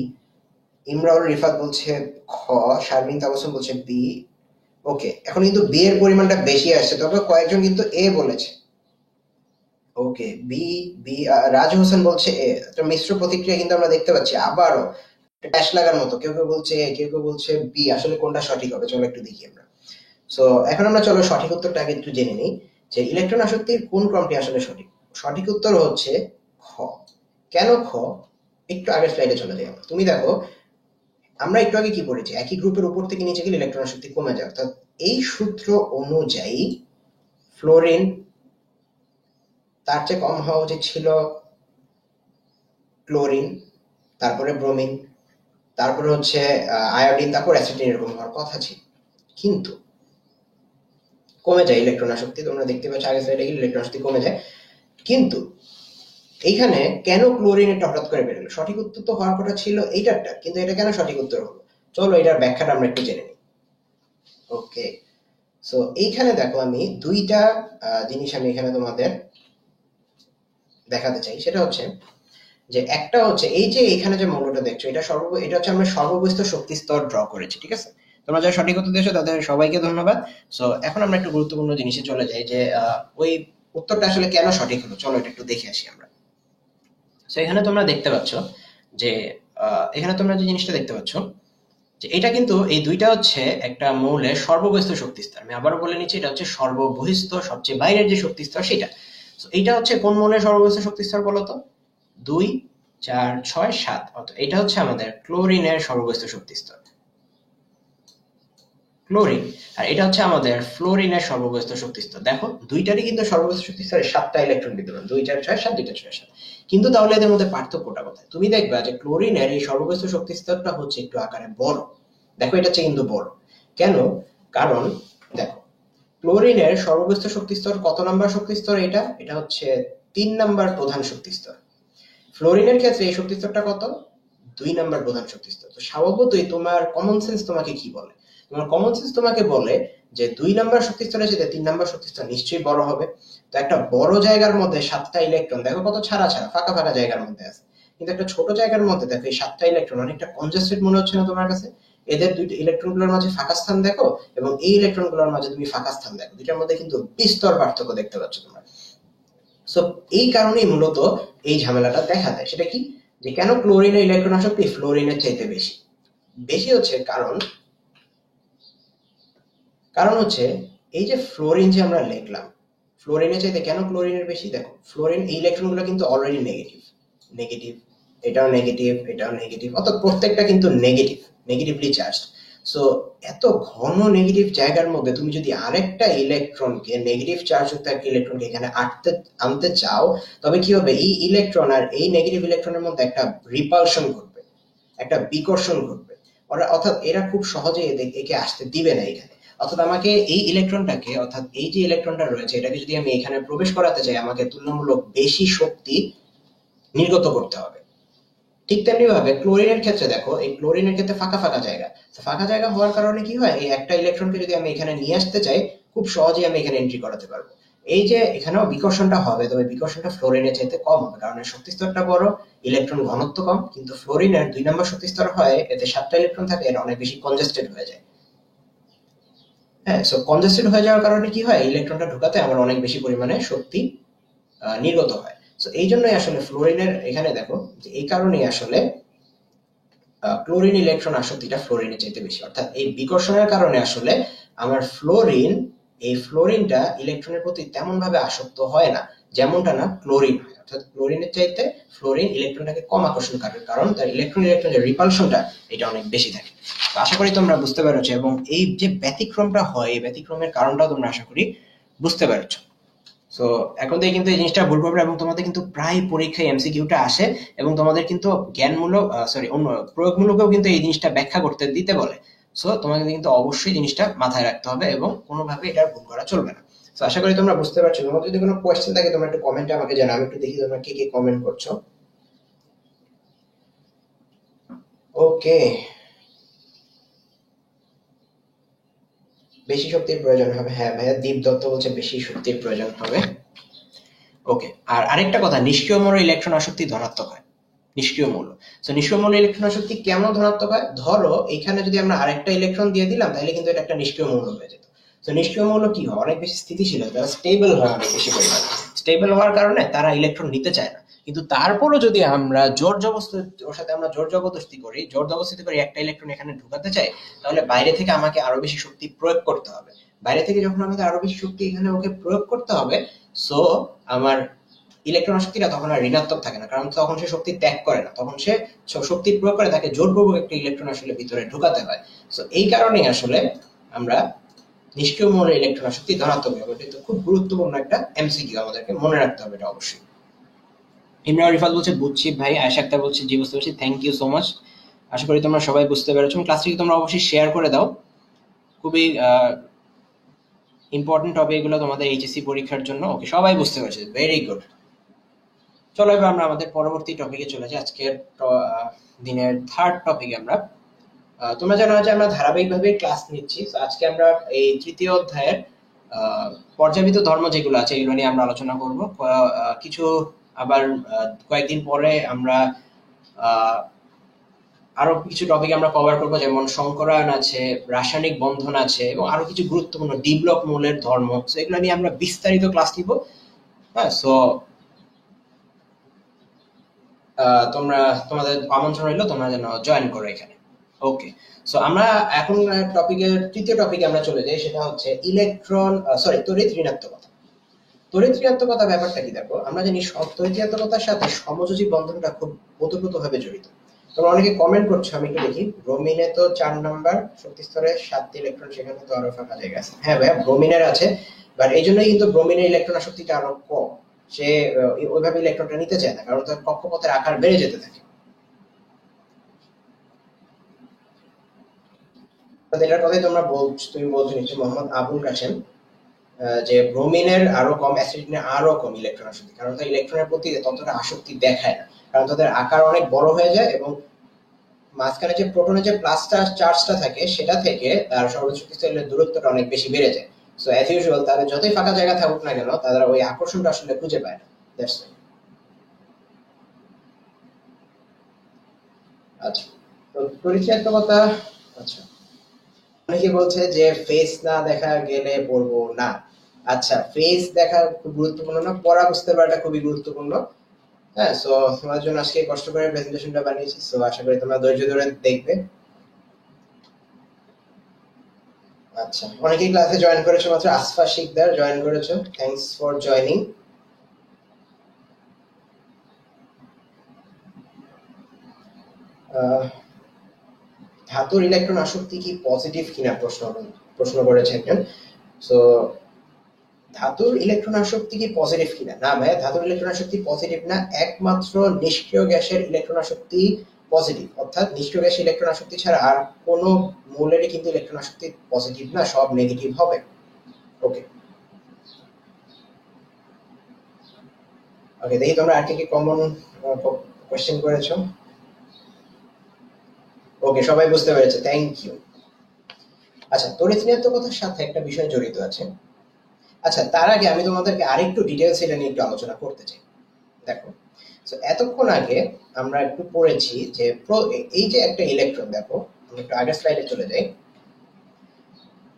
ইমরাউল রিফাত বলছে খ, শারমিন তাবাসসুম বলছে বি। ওকে, এখন কিন্তু বি এর পরিমাণটা বেশি আসছে, তবে কয়েকজন কিন্তু এ বলেছে। ওকে, বি বি রাজ হোসেন বলছে এ। একটা মিশ্র প্রতিক্রিয়া কিন্তু আমরা দেখতে পাচ্ছি আবারও, ট্যাশ লাগার মতো, কেউ কেউ বলছে এ, কেউ কেউ বলছে বি। আসলে কোনটা সঠিক হবে চলো একটু দেখি আমরা। সো এখন আমরা চলো সঠিক উত্তরটা আগে একটু জেনে নিই, যে ইলেকট্রন আসক্তির কোন ক্রমটি আসলে সঠিক। সঠিক উত্তর হচ্ছে খ। কেন খ? একটু আগের স্লাইডে চলে যাই আমরা। তুমি দেখো, আমরা একটু আগে কি পড়েছি, একই গ্রুপের উপর থেকে নিচে গেলে ইলেকট্রন আসক্তি কমে যায়, অর্থাৎ এই সূত্র অনুযায়ী ফ্লোরিন তার চেয়ে কম হওয়া উচিত ছিল ক্লোরিন, তারপরে ব্রোমিন, তারপরে হচ্ছে আয়োডিন, তারপর অ্যাসিটিন, এরকম হওয়ার কথা ছিল। কিন্তু কমে যায় ইলেকট্রন আসক্তি, তোমরা দেখতে পাচ্ছ আগের স্লাইডে গেলে ইলেকট্রন আসক্তি কমে যায়। কিন্তু এইখানে কেন ক্লোরিন এটা হঠাৎ করে বেরোলো? সঠিক উত্তর তো হওয়ার কথা ছিল এইটারটা, কিন্তু এটা কেন সঠিক উত্তর হলো? চলো এটার ব্যাখ্যাটা আমরা একটু জেনে নিই। ওকে, সো এইখানে দেখো আমি দুইটা জিনিস আমি এখানে তোমাদের দেখাতে চাই। সেটা হচ্ছে যে একটা হচ্ছে এই যে এখানে যে মৌলটা দেখছো, এটা হচ্ছে আমরা সর্ববহিস্থ শক্তি স্তর ড্র করেছি, ঠিক আছে? তোমরা যারা সঠিক উত্তর দিয়েছো তাদের সবাইকে ধন্যবাদ। সো এখন আমরা একটু গুরুত্বপূর্ণ জিনিসে চলে যাই, যে ওই উত্তরটা আসলে কেন সঠিক হলো, চলো এটা একটু দেখে আসি আমরা। সো এখানে তোমরা দেখতে পাচ্ছ যে এখানে তোমরা যে জিনিসটা দেখতে পাচ্ছ, যে এটা কিন্তু এই দুইটা হচ্ছে একটা মৌলের সর্ববহিস্থ শক্তি স্তর। আমি আবারও বলে নিচ্ছি, এটা হচ্ছে সর্ববহিস্থ, সবচেয়ে বাইরের যে শক্তি স্তর সেটা। তো এইটা হচ্ছে কোন মৌলের সর্ববহিস্থ শক্তি স্তর বলতো? 2, 4, 6, 7। অর্থাৎ এটা হচ্ছে আমাদের ক্লোরিনের সর্ববহিস্থ শক্তি স্তর, ক্লোরিন। আর এটা হচ্ছে আমাদের ফ্লোরিনের সর্ববহিস্থ শক্তি স্তর। দেখো দুইটারই কিন্তু সর্ববহিস্থ শক্তি স্তরে 7টা ইলেকট্রন বিদ্যমান, 2, 4, 6, 7, 2, 4, 6, 7। কিন্তু তাহলে এদের মধ্যে পার্থক্যটা কোথায়? তুমি দেখবা যে ক্লোরিনের এই সর্ববহিস্থ শক্তি স্তরটা হচ্ছে একটু আকারে বড়। দেখো এটা হচ্ছে কিন্তু বড়। কেন? কারণ দেখো, ক্লোরিনের সর্ববহিস্থ শক্তি স্তর কত নাম্বার শক্তি স্তর? এটা এটা হচ্ছে 3 নাম্বার প্রধান শক্তি স্তর। ফ্লোরিনের ক্ষেত্রে এই শক্তি স্তরটা কত? 2 নাম্বার প্রধান শক্তি স্তর। তো স্বভাবতই তোমার কমন সেন্স তোমাকে কি বলে? তোমার কমন সেন্স তোমাকে বলে যে 2 নাম্বার শক্তি স্তরের চেয়ে 3 নাম্বার শক্তি স্তর নিশ্চয়ই বড় হবে। তো একটা বড় জায়গার মধ্যে 7টা ইলেকট্রন, দেখো কত ছাড়া ছাড়া ফাঁকা ফাঁকা জায়গার মধ্যে আছে, কিন্তু একটা ছোট জায়গার মধ্যে দেখো এই 7টা ইলেকট্রন অনেকটা কনজেস্টেড মনে হচ্ছে না তোমার কাছে? এদের দুইটা ইলেকট্রনগুলোর মাঝে ফাঁকা স্থান দেখো, এবং এই ইলেকট্রনগুলোর মাঝে তুমি ফাঁকা স্থান দেখো, দুইটার মধ্যে কিন্তু বিস্তর পার্থক্য দেখতে পাচ্ছ তোমরা। সো এই কারণেই মূলত এই ঝামেলাটা দেখা দেয়। সেটা কি? যে কেন ক্লোরিনের ইলেকট্রন আসক্তি ফ্লোরিনের চাইতে বেশি? বেশি হচ্ছে কারণ কারণ হচ্ছে এই যে ফ্লোরিন যে আমরা লিখলাম, ফ্লোরিনের চাইতে কেন ক্লোরিনের বেশি? দেখো ফ্লোরিন এই ইলেকট্রনগুলো কিন্তু অলরেডি নেগেটিভ, নেগেটিভ, এটাও নেগেটিভ, এটাও নেগেটিভ, অর্থাৎ প্রত্যেকটা কিন্তু নেগেটিভ, নেগেটিভলি চার্জড। সো এত ঘন নেগেটিভ জায়গার মধ্যে তুমি যদি আরেকটা ইলেকট্রনকে, নেগেটিভ চার্জযুক্ত একটা ইলেকট্রনকে এখানে আনতে চাও, তবে কি হবে? এই ইলেকট্রন আর এই নেগেটিভ ইলেকট্রনের মধ্যে একটা রিপালশন ঘটবে, একটা বিকর্ষণ ঘটবে। অর্থাৎ এরা খুব সহজে একে আসতে দিবে না এখানে। অর্থাৎ আমাকে এই ইলেকট্রনটাকে, অর্থাৎ এই যে ইলেকট্রনটা রয়েছে এটাকে যদি আমি এখানে প্রবেশ করাতে চাই, আমাকে তুলনামূলক বেশি শক্তি নির্গত করতে হবে। ঠিক তেমনি ভাবে ক্লোরিনের ক্ষেত্রে দেখো, এই ক্লোরিনের ক্ষেত্রে ফাঁকা ফাঁকা জায়গা। ফাঁকা জায়গা হওয়ার কারণে কি হয়? এই একটা ইলেকট্রনকে যদি আমি এখানে নিয়ে আসতে চাই, খুব সহজেই আমি এখানে এন্ট্রি করাতে পারবো। এই যে এখানেও বিকর্ষণটা হবে, তবে বিকর্ষণটা ফ্লোরিনের চাইতে কম হবে, কারণ এর শক্তি স্তরটা বড়, ইলেকট্রন ঘনত্ব কম। কিন্তু ফ্লোরিনের 2 নম্বর শক্তি স্তর হয়, এতে 7টা ইলেকট্রন থাকে, এটা অনেক বেশি কনজেস্টেড হয়ে যায়। হ্যাঁ, সো কনজেস্টেড হয়ে যাওয়ার কারণে কি হয়? ইলেকট্রনটা ঢোকাতে আমার অনেক বেশি পরিমাণে শক্তি নির্গত হয়। সো এই জন্যই আসলে ফ্লোরিনের, এখানে দেখো যে এই কারণেই আসলে ক্লোরিন ইলেকট্রন আসক্তিটা ফ্লোরিনের চাইতে বেশি। অর্থাৎ এই বিকর্ষণের কারণে আসলে আমার এই ফ্লোরিনটা ইলেকট্রনের প্রতি তেমন ভাবে আসক্ত হয় না, যেমনটা না ক্লোরিন হয়। অর্থাৎ ক্লোরিনের চাইতে ফ্লোরিন ইলেকট্রনটাকে কম আকর্ষণ করে, কারণ তার ইলেকট্রন যে রিপালশনটা এটা অনেক বেশি থাকে। তো আশা করি তোমরা বুঝতে পেরেছো, এবং এই যে ব্যতিক্রমটা হয়, এই ব্যতিক্রমের কারণটাও তোমরা আশা করি বুঝতে পেরেছো। সো এখন থেকে কিন্তু এই জিনিসটা ভুল পাবে, এবং তোমাদের কিন্তু প্রায় পরীক্ষায় এমসিকিউটা আসে, এবং তোমাদের কিন্তু জ্ঞানমূলক অন্য প্রয়োগমূলকও কিন্তু এই জিনিসটা ব্যাখ্যা করতে দিতে বলে। সো তোমাকে কিন্তু অবশ্যই জিনিসটা মাথায় রাখতে হবে, এবং কোনোভাবে এটার ভুল করা চলবে না। তো আশা করি তোমরা বুঝতে পারছো। তোমার যদি কোনো কোয়েশ্চেন থাকে তোমরা একটু কমেন্টে আমাকে জানাও, আমি একটু দেখি তোমরা কে কে কমেন্ট করছো। ওকে, বেশি শক্তির প্রয়োজন হবে। হ্যাঁ ভাইয়া, দীপ দত্ত বলছে বেশি শক্তির প্রয়োজন হবে। ওকে, আর আরেকটা কথা, নিষ্ক্রিয় মোড়ে ইলেকট্রন আসক্তি ধনাত্মক হয়। নিষ্ক্রিয় মৌল। সো নিষ্ক্রিয় মৌল ইলেকট্রন আসক্তি কেমন ধনাত্মক হয়? ধরো এখানে যদি আমরা আরেকটা ইলেকট্রন দিয়ে দিলাম তাহলে কিন্তু এটা একটা নিষ্ক্রিয় মৌল হয়ে যেত। তো নিষ্ক্রিয় মৌল কি হয়? অনেক বেশি স্থিতিশীল হয়, তারা স্টেবল হয় অনেক বেশি পরিমাণে। স্টেবল হওয়ার কারণে তারা ইলেকট্রন নিতে চায় না। কিন্তু তারপরও যদি আমরা জোর জবরদস্তি ওর সাথে আমরা জোর জবরদস্তি করি, জোর জবরদস্তি করে একটা ইলেকট্রন এখানে ঢুকাতে চাই, তাহলে বাইরে থেকে আমাকে আরো বেশি শক্তি প্রয়োগ করতে হবে। বাইরে থেকে যখন আমাকে আরো বেশি শক্তি এখানে ওকে প্রয়োগ করতে হবে, সো আমার ইলেকট্রন আসক্তিটা তখন আর ঋণাত্মক থাকে না, কারণ তখন সে শক্তি ত্যাগ করে না, তখন সে শক্তি প্রয়োগ করে, তাকে জোরপূর্বক একটা ইলেকট্রন আসলে ভিতরে ঢুকাতে হয়। সো এই কারণেই আসলে আমরা নিষ্ক্রিয় মৌলের ইলেকট্রন আসক্তি ধনাত্মক হবে। এটা খুব গুরুত্বপূর্ণ একটা এমসিকিউ, আমাদেরকে মনে রাখতে হবে এটা অবশ্যই। ইমরান রিফাত বলছে বুঝছি ভাই। আয়েশা আক্তার বলছে জি বুঝতে পারছি, থ্যাংক ইউ সো মাচ। আশা করি তোমরা সবাই বুঝতে পেরেছো। ক্লাসটি তোমরা অবশ্যই শেয়ার করে দাও, খুবই ইম্পর্টেন্ট টপিক এগুলো তোমাদের এইচএসসি পরীক্ষার জন্য। ওকে, সবাই বুঝতে পারছে, ভেরি গুড। চলো এবার আমরা আমাদের পরবর্তী টপিকে চলে যাই। আজকের দিনের থার্ড টপিকে আমরা তোমরা জানো যে আমরা ধারাবাহিকভাবে ক্লাস নিচ্ছি। আজকে আমরা এই তৃতীয় অধ্যায়ের পর্যাবৃত ধর্ম যেগুলো আছে এগুলো নিয়ে আমরা আলোচনা করব। কিছু আবার কয়েকদিন পরে আমরা আরো কিছু টপিক আমরা কভার করব, যেমন সংকরায়ন আছে, রাসায়নিক বন্ধন আছে, এবং আরো কিছু গুরুত্বপূর্ণ ডি ব্লক মৌলের ধর্ম। সো এগুলো নিয়ে আমরা বিস্তারিত ক্লাস নিব। হ্যাঁ, সো তোমাদের আমন্ত্রণ রইল, তোমরা যেন জয়েন করো এখানে। ওকে, সো আমরা এখন তৃতীয় টপিকে আমরা চলে যাই, সেটা হচ্ছে তড়িৎ ঋণাত্মকতা। তড়িৎ ঋণাত্মকতা ব্যাপারটা কি? দেখো, আমরা জানি তড়িৎ ঋণাত্মকতার সাথে সমযোজী বন্ধনটা খুব ওতপ্রোতভাবে জড়িত। তোমরা অনেকে কমেন্ট করছো, আমি একটু দেখি। ব্রোমিনে তো 4 নাম্বার শক্তি স্তরে 7টি ইলেকট্রন, সেখানে তো আরো ফাঁকা জায়গা আছে। হ্যাঁ ভাইয়া, ব্রোমিনের আছে, বাট এই জন্যই কিন্তু ব্রোমিনের ইলেকট্রন আসক্তিটা আরো কম। সে ওইভাবে ইলেকট্রনটা নিতে চায় না, কারণ তার কক্ষপথের আকার বেড়ে যেতে থাকে। এটার কথাই তুমি বলছো নিশ্চয়, মোহাম্মদ আবুল কাশেম, যে ব্রোমিনের আরো কম, অ্যাসিডিনের আরো কম ইলেকট্রন আসক্তি, কারণ তার ইলেকট্রনের প্রতি ততটা আসক্তি দেখায় না, কারণ তাদের আকার অনেক বড় হয়ে যায়, এবং মাঝখানে যে প্রোটনের যে প্লাস চার্জটা থাকে সেটা থেকে তার সর্বোচ্চ শক্তিস্তরের দূরত্বটা অনেক বেশি বেড়ে যায়। সো অ্যাজ ইউজুয়াল তাদের যতই ফাঁকা জায়গা থাকুক না কেন, তারা ওই আকর্ষণটা আসলে খুঁজে পায় না। That's why. আচ্ছা, তো পরিচয়াত্মকতা। আচ্ছা, অনেকে বলছে যে ফেস না দেখা গেলে পড়বো না। আচ্ছা, ফেস দেখা খুব গুরুত্বপূর্ণ না, পড়া বুঝতে পারাটা খুবই গুরুত্বপূর্ণ। হ্যাঁ, সো তোমার জন্য আজকে কষ্ট করে প্রেজেন্টেশনটা বানিয়েছি, সো আশা করি তোমরা ধৈর্য ধরে দেখবে। আচ্ছা, অনেকেই ক্লাসে জয়েন করেছো, মাত্র আসফা শিকদার জয়েন করেছো, থ্যাঙ্কস ফর জয়নিং। ধাতুর ইলেকট্রন আসক্তি কি পজিটিভ কিনা প্রশ্ন করেছে একজন। সো ধাতুর ইলেকট্রন আসক্তি কি পজিটিভ কিনা? না ভাই, ধাতুর ইলেকট্রন আসক্তি পজিটিভ না, একমাত্র নিষ্ক্রিয় গ্যাসের ইলেকট্রন আসক্তি পজিটিভ। অর্থাৎ নিষ্ক্রিয় গ্যাসের ইলেকট্রন আসক্তি ছাড়া আর কোনো মৌলেরই কিন্তু ইলেকট্রন আসক্তি পজিটিভ না, সব নেগেটিভ হবে। ওকে ওকে, দেখি তোমরা আর কি কমন কোশ্চেন করেছো। ওকে, সবাই বুঝতে পেরেছে, থ্যাংক ইউ। আচ্ছা, তড়িৎ ঋণাত্মকতার সাথে একটা বিষয় জড়িত আছে। আচ্ছা, তার আগে আমি তোমাদেরকে আরেকটু ডিটেইলস এটা নিয়ে একটু আলোচনা করতে চাই। দেখো, এতক্ষণ আগে আমরা একটু পড়েছি যে এই যে একটা ইলেকট্রন, দেখো আমি একটু আগের স্লাইডে চলে যাই,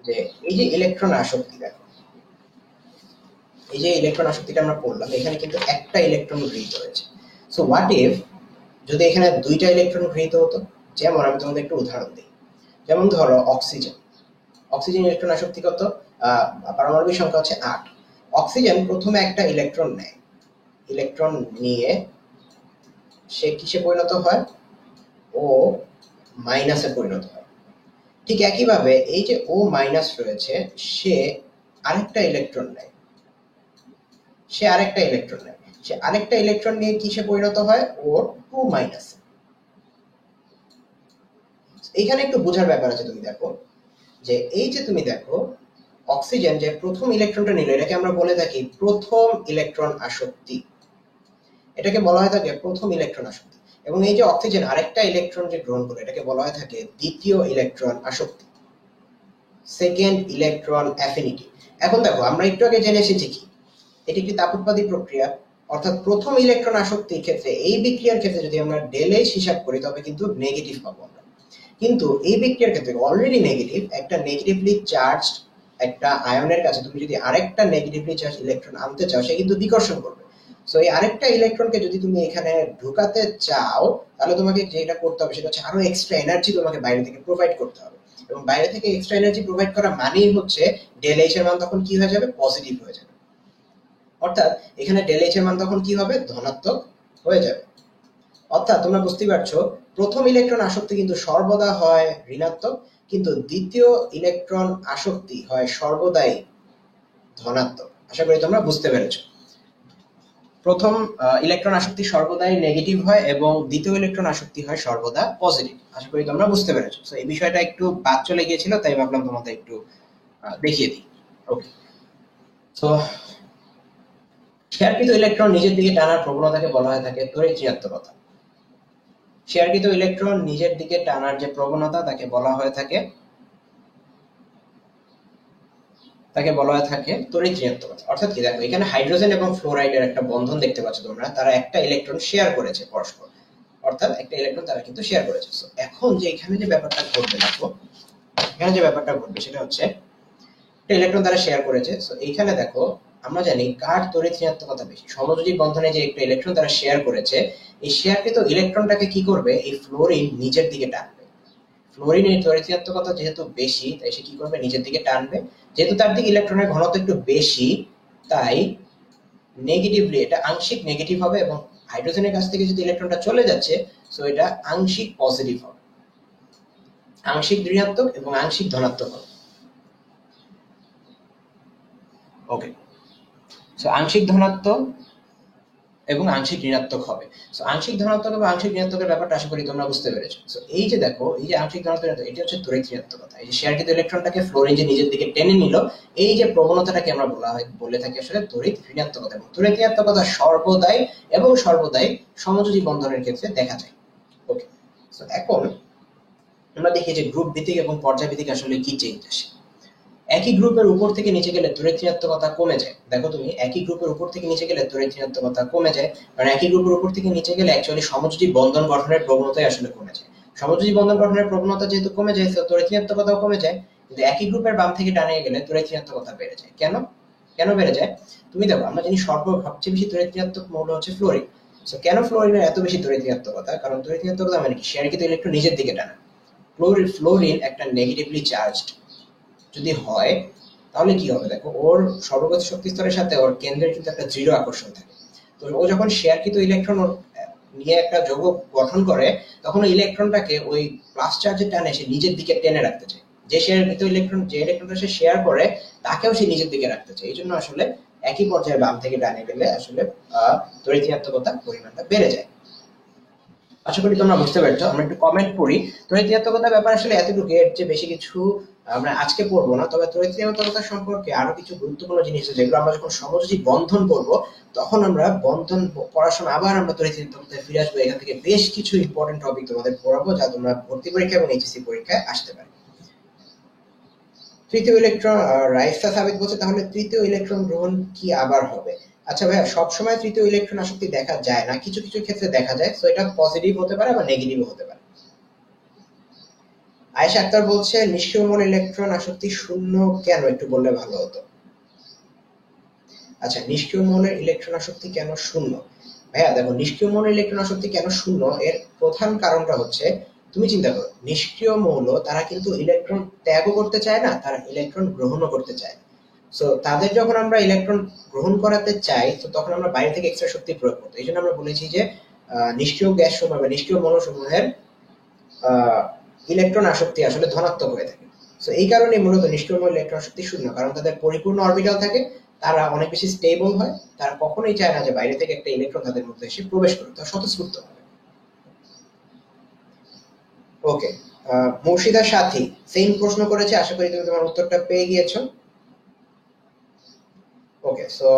যে এই যে ইলেকট্রন আসক্তি, দেখো এই যে ইলেকট্রন আসক্তিটা আমরা পড়লাম, এখানে কিন্তু একটা ইলেকট্রন গৃহীত হয়েছে। সো হোয়াট ইফ যদি এখানে দুইটা ইলেকট্রন গৃহীত হতো? যেমন আমি তোমাদের একটু উদাহরণ দিই, যেমন ধরো অক্সিজেন। অক্সিজেন ইলেকট্রন আসক্তি কত? পারমাণবিক সংখ্যা হচ্ছে 8। অক্সিজেন প্রথমে একটা ইলেকট্রন নেয়, ইলেকট্রন নিয়ে সে কিসে পরিণত হয়? ও মাইনাসে পরিণত হয়। ঠিক একইভাবে এই যে ও মাইনাস রয়েছে, সে আরেকটা ইলেকট্রন নেয়, সে আরেকটা ইলেকট্রন নিয়ে কিসে পরিণত হয়? ওর 2 মাইনাসে। এখানে একটু বোঝার ব্যাপার আছে। তুমি দেখো যে এই যে তুমি দেখো অক্সিজেন যে প্রথম ইলেকট্রনটা নিল, এটাকে আমরা বলে থাকি প্রথম ইলেকট্রন আসক্তি, এটাকে বলা হয় থাকে প্রথম ইলেকট্রন আসক্তি। এবং এই যে অক্সিজেন আরেকটা ইলেকট্রন যে গ্রহণ করে, এটাকে বলা হয় থাকে দ্বিতীয় ইলেকট্রন আসক্তি, সেকেন্ড ইলেকট্রন অ্যাফিনিটি। এখন দেখো, আমরা একটু আগে জেনে এসেছি কি এটি একটি তাপ উৎপাদী প্রক্রিয়া, অর্থাৎ প্রথম ইলেকট্রন আসক্তির ক্ষেত্রে এই বিক্রিয়ার ক্ষেত্রে যদি আমরা ডেল এইচ হিসাব করি তবে কিন্তু নেগেটিভ পাবো আমরা। কিন্তু এই বিক্রিয়ার ক্ষেত্রে অলরেডি নেগেটিভ, একটা নেগেটিভলি চার্জড একটা আয়নের কাছে তুমি যদি আরেকটা নেগেটিভলি চার্জ ইলেকট্রন আনতে চাও, সে কিন্তু বিকর্ষণ করবে। সো এই আরেকটা ইলেকট্রনকে যদি তুমি এখানে ঢুকাতে চাও, তাহলে তোমাকে যেটা করতে হবে সেটা হচ্ছে আরো এক্সট্রা এনার্জি তোমাকে বাইরে থেকে প্রোভাইড করতে হবে। এবং বাইরে থেকে এক্সট্রা এনার্জি প্রোভাইড করা মানেই হচ্ছে ডেল এইচ এর মান তখন কি হয়ে যাবে? পজিটিভ হয়ে যাবে। অর্থাৎ এখানে ডেল এইচ এর মান তখন কি হবে? ধনাত্মক হয়ে যাবে। অর্থাৎ তোমরা বুঝতে পারছো, প্রথম ইলেকট্রন আসক্তি কিন্তু সর্বদা হয় ঋণাত্মক, কিন্তু দ্বিতীয় ইলেকট্রন আসক্তি হয় সর্বদাই ধনাত্মক। আশা করি তোমরা বুঝতে পেরেছো। প্রথম ইলেকট্রন আসক্তি সর্বদাই নেগেটিভ হয় এবং দ্বিতীয় ইলেকট্রন আসক্তি হয় সর্বদা পজিটিভ। আশা করি তোমরা বুঝতে পেরেছো। তো এই বিষয়টা একটু বাদ চলে গিয়েছিল, তাই ভাবলাম তোমাদের একটু দেখিয়ে দিই। ওকে, তো শেয়ারকৃত ইলেকট্রন নিজের দিকে টানার প্রবণতাকে বলা হয়ে থাকে তড়িৎ ঋণাত্মকতা। শেয়ারকৃত ইলেকট্রন নিজের দিকে টানার যে প্রবণতা তাকে বলা হয়ে থাকে তড়িৎ ঋণাত্মকতা। অর্থাৎ কি, দেখো এখানে হাইড্রোজেন এবং ফ্লোরাইডের একটা বন্ধন দেখতে পাচ্ছ তোমরা, তারা একটা ইলেকট্রন শেয়ার করেছে পরস্পর, অর্থাৎ একটা ইলেকট্রন তারা কিন্তু শেয়ার করেছে। এখন যে এখানে যে ব্যাপারটা ঘটবে, দেখো এখানে যে ব্যাপারটা ঘটবে সেটা হচ্ছে একটা ইলেকট্রন তারা শেয়ার করেছে। সো এইখানে দেখো আমরা জানি কার তড়িৎ ঋণাত্মকতা বেশি। সমযোজী বন্ধনে যে একটা ইলেকট্রন তারা শেয়ার করেছে, এই শেয়ারকৃত ইলেকট্রনটাকে কি করবে? এই ফ্লোরিন নিজের দিকে টানবে। ফ্লোরিনের তড়িৎ ঋণাত্মকতা যেহেতু বেশি, তাই সে কি করবে? নিজের দিকে টানবে। যেহেতু তার দিকে ইলেকট্রনের ঘনত্ব একটু বেশি, তাই নেগেটিভলি এটা আংশিক নেগেটিভ হবে, এবং হাইড্রোজেনের কাছ থেকে যদি ইলেকট্রনটা চলে যাচ্ছে, সো এটা আংশিক পজিটিভ হবে, আংশিক ঋণাত্মক এবং আংশিক ধনাত্মক হবে। ওকে, সো আংশিক ধনাত্মক এবং আংশিক ঋণাত্মক হবে। সো আংশিক ধনাত্মক এবং আংশিক ঋণাত্মকের ব্যাপারটা আশা করি তোমরা বুঝতে পেরেছো। সো এই যে দেখো, এই যে আংশিক ধনাত্মক এটা হচ্ছে তড়িৎ ঋণাত্মকতা। এই যে শেয়ারকৃত ইলেকট্রনটাকে ফ্লোরিন যে নিজের দিকে টেনে নিল, এই যে প্রবণতাটাকে আমরা বলে থাকি আসলে তড়িৎ ঋণাত্মকতা। এবং তড়িৎ ঋণাত্মকতা সর্বদাই সমযোজী বন্ধনের ক্ষেত্রে দেখা যায়। ওকে, সো এখন আমরা দেখি যে গ্রুপ ভিত্তিক এবং পর্যায় ভিত্তিক আসলে কি চেঞ্জ আসে। একই গ্রুপের উপর থেকে নিচে গেলে তড়িৎ ঋণাত্মকতা কমে যায়। দেখো তুমি একই গ্রুপের উপর থেকে নিচে গেলে তড়িৎ ঋণাত্মকতা কমে যায়, কারণ একই গ্রুপের উপর থেকে নিচে গেলে অ্যাকচুয়ালি সমযোজী বন্ধন গঠনের প্রবণতাই আসলে কমে যায়। সমযোজী বন্ধন গঠনের প্রবণতা যেহেতু কমে যায়, তড়িৎ ঋণাত্মকতাও কমে যায়। কিন্তু একই গ্রুপের বাম থেকে ডানে গেলে তড়িৎ ঋণাত্মকতা বেড়ে যায়। কেন বেড়ে যায়? তুমি দেখো, আমরা জানি সবচেয়ে বেশি তড়িৎ ঋণাত্মক মৌল হচ্ছে ফ্লোরিন। সো কেন ফ্লোরিনের এত বেশি তড়িৎ ঋণাত্মকতা? কারণ তড়িৎ ঋণাত্মকতা মানে কি? শেয়ারকৃত ইলেকট্রন নিজের দিকে টানা। ফ্লোরিন একটা নেগেটিভলি চার্জড যদি হয়, তাহলে কি হবে? দেখো ওর সর্বগত শক্তি স্তরের সাথে ওর কেন্দ্রের কিন্তু একটা দৃঢ় আকর্ষণ থাকে। তো ও যখন শেয়ারকৃত ইলেকট্রন নিয়ে একটা যৌগ গঠন করে, তখন ওই ইলেকট্রনটাকে ওই প্লাস চার্জের টানে সে নিজের দিকে টেনে রাখতে চায়। যে ইলেকট্রনটা সে শেয়ার করে, তাকেও সে নিজের দিকে রাখতে চায়। এই জন্য আসলে একই পর্যায়ে বাম থেকে ডানে গেলে আসলে তড়িৎ ঋণাত্মকতার পরিমাণটা বেড়ে যায়। আশা করি তোমরা বুঝতে পেরেছো। আমরা একটু কমেন্ট পড়ি। তড়িৎ ঋণাত্মকতার ব্যাপার আসলে এতটুকু, এর চেয়ে বেশি কিছু আমরা আজকে পড়বো না। তবে তড়িৎ ঋণাত্মকতা সম্পর্কে আরো কিছু গুরুত্বপূর্ণ জিনিস আছে, যেগুলো আমরা যখন সমযোজী বন্ধন পড়বো, তখন আমরা বন্ধন পড়ার সময় আবার আমরা তড়িৎ ঋণাত্মকতায় ফিরে আসবো। এখান থেকে বেশ কিছু ইম্পর্টেন্ট টপিক তোমাদের পড়াবো, যা তোমরা ভর্তি পরীক্ষা এবং এইচএসসি পরীক্ষায় আসতে পারে। তৃতীয় ইলেকট্রন রাইসটা সাবিত বলছে, তাহলে তৃতীয় ইলেকট্রন গ্রহণ কি আবার হবে? আচ্ছা ভাইয়া, সবসময় তৃতীয় ইলেকট্রন আসক্তি দেখা যায় না, কিছু কিছু ক্ষেত্রে দেখা যায়। তো এটা পজিটিভ হতে পারে বা নেগেটিভ হতে পারে। আয়েশা আক্তার বলছে নিষ্ক্রিয় মৌল ইলেকট্রন আসক্তি শূন্য কেন, একটু বললে ভালো হতো। আচ্ছা, নিষ্ক্রিয় মৌলের ইলেকট্রন আসক্তি কেন শূন্য? ভাইয়া দেখো, নিষ্ক্রিয় মৌলের ইলেকট্রন আসক্তি কেন শূন্য, এর প্রধান কারণটা হচ্ছে, তুমি চিন্তা করো, নিষ্ক্রিয় মৌল তারা কিন্তু ইলেকট্রন ত্যাগও করতে চায় না, তারা ইলেকট্রন গ্রহণও করতে চায়। সো তাদের যখন আমরা ইলেকট্রন গ্রহণ করাতে চাই, তো তখন আমরা বাইরে থেকে এক্সট্রা শক্তি প্রয়োগ করতে। এই জন্য আমরা বলেছি যে নিষ্ক্রিয় গ্যাস সমূহ বা নিষ্ক্রিয় মৌল সমূহের ইলেকট্রন আসক্তি আসলে ধনাত্মক হয়ে থাকে। সো এই কারণে মূলত নিষ্ক্রিয় মৌল ইলেকট্রন আসক্তি শূন্য, কারণ তাদের পরিপূর্ণ অরবিটাল থাকে, তারা অনেক বেশি স্টেবল হয়, তারা কখনোই চায় না যে বাইরে থেকে একটা ইলেকট্রন তাদের মধ্যে এসে প্রবেশ করুক, তা স্বতঃস্ফূর্ত হবে। ওকে, মুর্শিদা সাথী সেম প্রশ্ন করেছে, আশা করি তুমি তোমার উত্তরটা পেয়ে গিয়েছো। ওকে, সো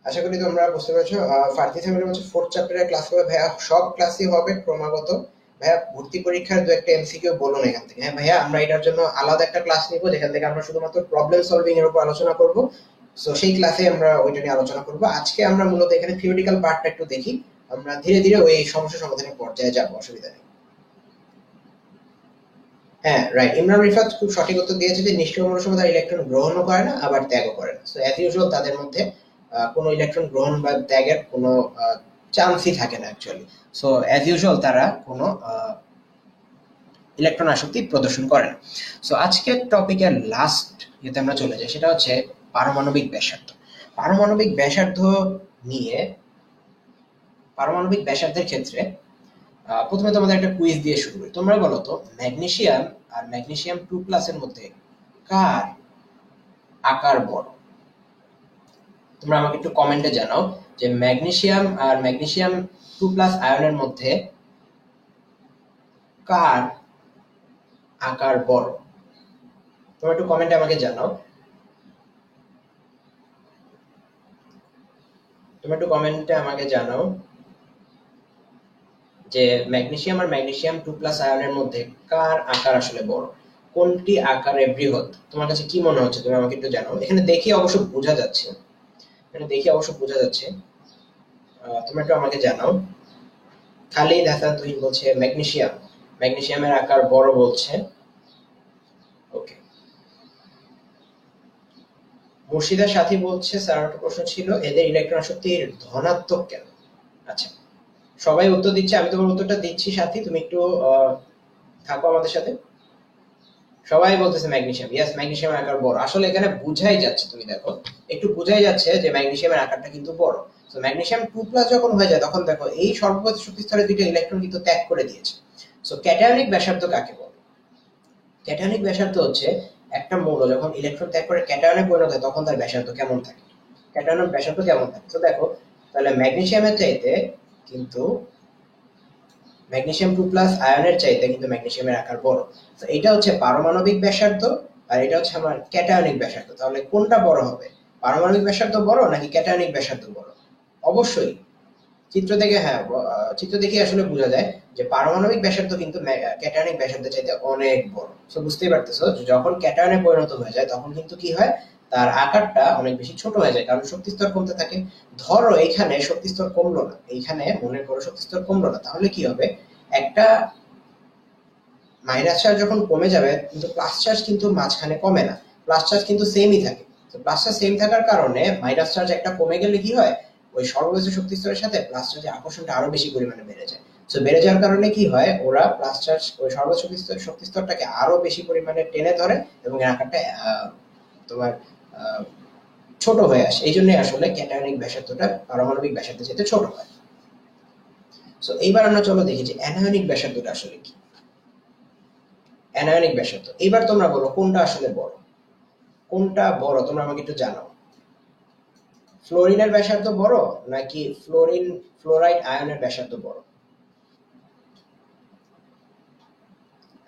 আশা করি তোমরা বুঝতে পেরেছো। ফারদি সামির বলছে ফোর্থ চ্যাপ্টারের ক্লাস হবে। ভাইয়া সব ক্লাসই হবে ক্রমাগত, ভাইয়া ভর্তি পরীক্ষার দু একটা এমসিকিউ বলুন এখান থেকে। হ্যাঁ ভাইয়া, আমরা এটার জন্য আলাদা একটা ক্লাস নিব যেখান থেকে আমরা শুধুমাত্র প্রবলেম সলভিং এর উপর আলোচনা করব। সো সেই ক্লাসে আমরা ওইটা নিয়ে আলোচনা করব। আজকে আমরা মূলত এখানে থিওরিটিক্যাল পার্টটা একটু দেখি, আমরা ধীরে ধীরে ওই সমস্যা সমাধানের পর্যায়ে যাব, অসুবিধা নেই। হ্যাঁ রাইট, ইমরান রিফাত খুব সঠিক উত্তর দিয়েছে যে নিষ্ক্রিয় মৌলসমূহ তারা ইলেকট্রন গ্রহণও করে না আবার ত্যাগও করে না। সো অ্যাজ ইউজুয়াল তাদের মধ্যে কোনো ইলেকট্রন গ্রহণ বা ত্যাগের কোনো চান্সই থাকে না অ্যাকচুয়ালি। সো অ্যাজ ইউজুয়াল তারা কোনো ইলেকট্রন আসক্তি প্রদর্শন করে না। সো আজকের টপিকের লাস্ট যেটা আমরা চলে যাই সেটা হচ্ছে পারমাণবিক ব্যাসার্ধ। পারমাণবিক ব্যাসার্ধ নিয়ে, পারমাণবিক ব্যাসার্ধের ক্ষেত্রে প্রথমে তোমাদের একটা কুইজ দিয়ে শুরু করি। তোমরা বলো তো ম্যাগনেসিয়াম আর ম্যাগনেসিয়াম 2+ এর মধ্যে কার আকার বড়? তোমরা আমাকে একটু কমেন্টে জানাও যে ম্যাগনেসিয়াম আর ম্যাগনেসিয়াম 2+ আয়নের মধ্যে কার আকার বড়? তোমরা একটু কমেন্টে আমাকে জানাও। যে ম্যাগনেসিয়াম আর ম্যাগনেসিয়াম 2+ আয়নের মধ্যে কার আকার আসলে বড়, কোনটি আকারে বৃহৎ? তোমার কাছে কি মনে হচ্ছে তুমি আমাকে একটু জানাও। এখানে দেখি অবশ্য বোঝা যাচ্ছে, তোমরা একটু আমাকে জানাও। খালিদ হাসান তুহিন বলছে ম্যাগনেসিয়াম, ম্যাগনেসিয়ামের আকার বড় বলছে। ওকে, মুর্শিদা সাথী বলছে স্যার একটা প্রশ্ন ছিল, এদের ইলেকট্রন শক্তি ধনাত্মক কেন? আচ্ছা, সবাই উত্তর দিচ্ছে, আমি তোমার উত্তরটা দিচ্ছি সাথী, তুমি একটু থাকো আমাদের সাথে। সবাই বলতেছে ম্যাগনেসিয়াম, ইয়েস ম্যাগনেসিয়ামের আকার বড়। আসলে এখানে বুঝাই যাচ্ছে, তুমি দেখো একটু বুঝাই যাচ্ছে যে ম্যাগনেসিয়ামের আকারটা কিন্তু বড়। তো ম্যাগনেসিয়াম 2+ যখন হয়ে যায় তখন দেখো এই সর্বোচ্চ শক্তি স্তরে দুইটা ইলেকট্রন কিন্তু ত্যাগ করে দিয়েছে। সো ক্যাটায়নিক ব্যাসার্ধ কাকে বলে? ক্যাটায়নিক ব্যাসার্ধ হচ্ছে একটা মৌল যখন ইলেকট্রন ত্যাগ করে ক্যাটায়নে পরিণত হয় তখন তার ব্যাসার্ধ কেমন থাকে, ক্যাটায়নের ব্যাসার্ধ কেমন থাকে। তো দেখো তাহলে ম্যাগনেসিয়ামের চাইতে কিন্তু ম্যাগনেসিয়াম 2+ আয়নের চাইতে কিন্তু ম্যাগনেসিয়ামের আকার বড়। তো এটা হচ্ছে পারমাণবিক ব্যাসার্ধ আর এটা হচ্ছে আমার ক্যাটায়নিক ব্যাসার্ধ। তাহলে কোনটা বড় হবে, পারমাণবিক ব্যাসার্ধ বড় নাকি ক্যাটায়নিক ব্যাসার্ধ বড়? অবশ্যই চিত্র দেখে, হ্যাঁ চিত্র দেখে আসলে বোঝা যায় যে পারমাণবিক ব্যাসার্ধ কিন্তু ক্যাটায়নিক ব্যাসার্ধের চাইতে অনেক বড়। তো বুঝতেই পারতেছো যখন ক্যাটায়নে পরিণত হয়ে যায় তখন কিন্তু কি হয়, তার আকারটা অনেক বেশি ছোট হয়ে যায় কারণ শক্তি স্তর কমতে থাকে। ধরো এইখানে শক্তি স্তর কমলো না, এইখানে মনে করো শক্তি স্তর কমলো না, তাহলে কি হবে, একটা মাইনাস চার্জ যখন কমে যাবে কিন্তু প্লাস চার্জ কিন্তু মাঝখানে কমে না, প্লাস চার্জ কিন্তু সেমই থাকে। তো প্লাস চার্জ সেম থাকার কারণে মাইনাস চার্জ একটা কমে গেলে কি হয়, ওই সর্বোচ্চ শক্তি স্তরের সাথে প্লাস চার্জের আকর্ষণটা আরো বেশি পরিমাণে বেড়ে যায়। তো বেড়ে যাওয়ার কারণে কি হয়, ওরা প্লাস চার্জ ওই সর্বোচ্চ শক্তি স্তরটাকে আরো বেশি পরিমাণে টেনে ধরে এবং এর আকারটা তোমার ছোট হয়ে আসে। এই জন্যই আসলে ক্যাটায়নিক ব্যাসার্ধটা পারমাণবিক ব্যাসার্ধের চাইতে ছোট হয়। সো এইবার আমরা চলো দেখি যে অ্যানায়নিক ব্যাসার্ধটা আসলে কি। অ্যানায়নিক ব্যাসার্ধ, এবার তোমরা বলো কোনটা আসলে বড়, কোনটা বড় তোমরা আমাকে একটু জানাও। ফ্লোরিনের ব্যাসার্ধ বড় নাকি ফ্লোরাইড আয়নের ব্যাসার্ধ বড়?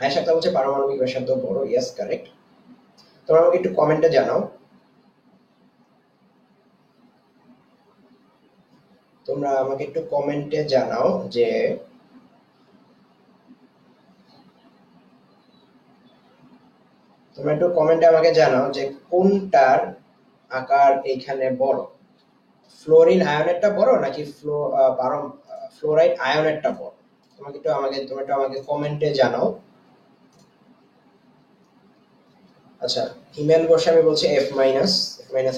আয়েশা বলছে পারমাণবিক ব্যাসার্ধ বড়, ইয়েস কারেক্ট। তোমরা আমাকে একটু কমেন্টে জানাও, যে তোমরা একটু কমেন্টে আমাকে জানাও যে কোনটার আকার এইখানে বড়, ফ্লোরিন আয়নেরটা বড় নাকি ফ্লোরাইড আয়নেরটা বড়? তোমরা একটু আমাকে কমেন্টে জানাও। আচ্ছা, হিমেল গোস্বামী বলছে এফ মাইনাস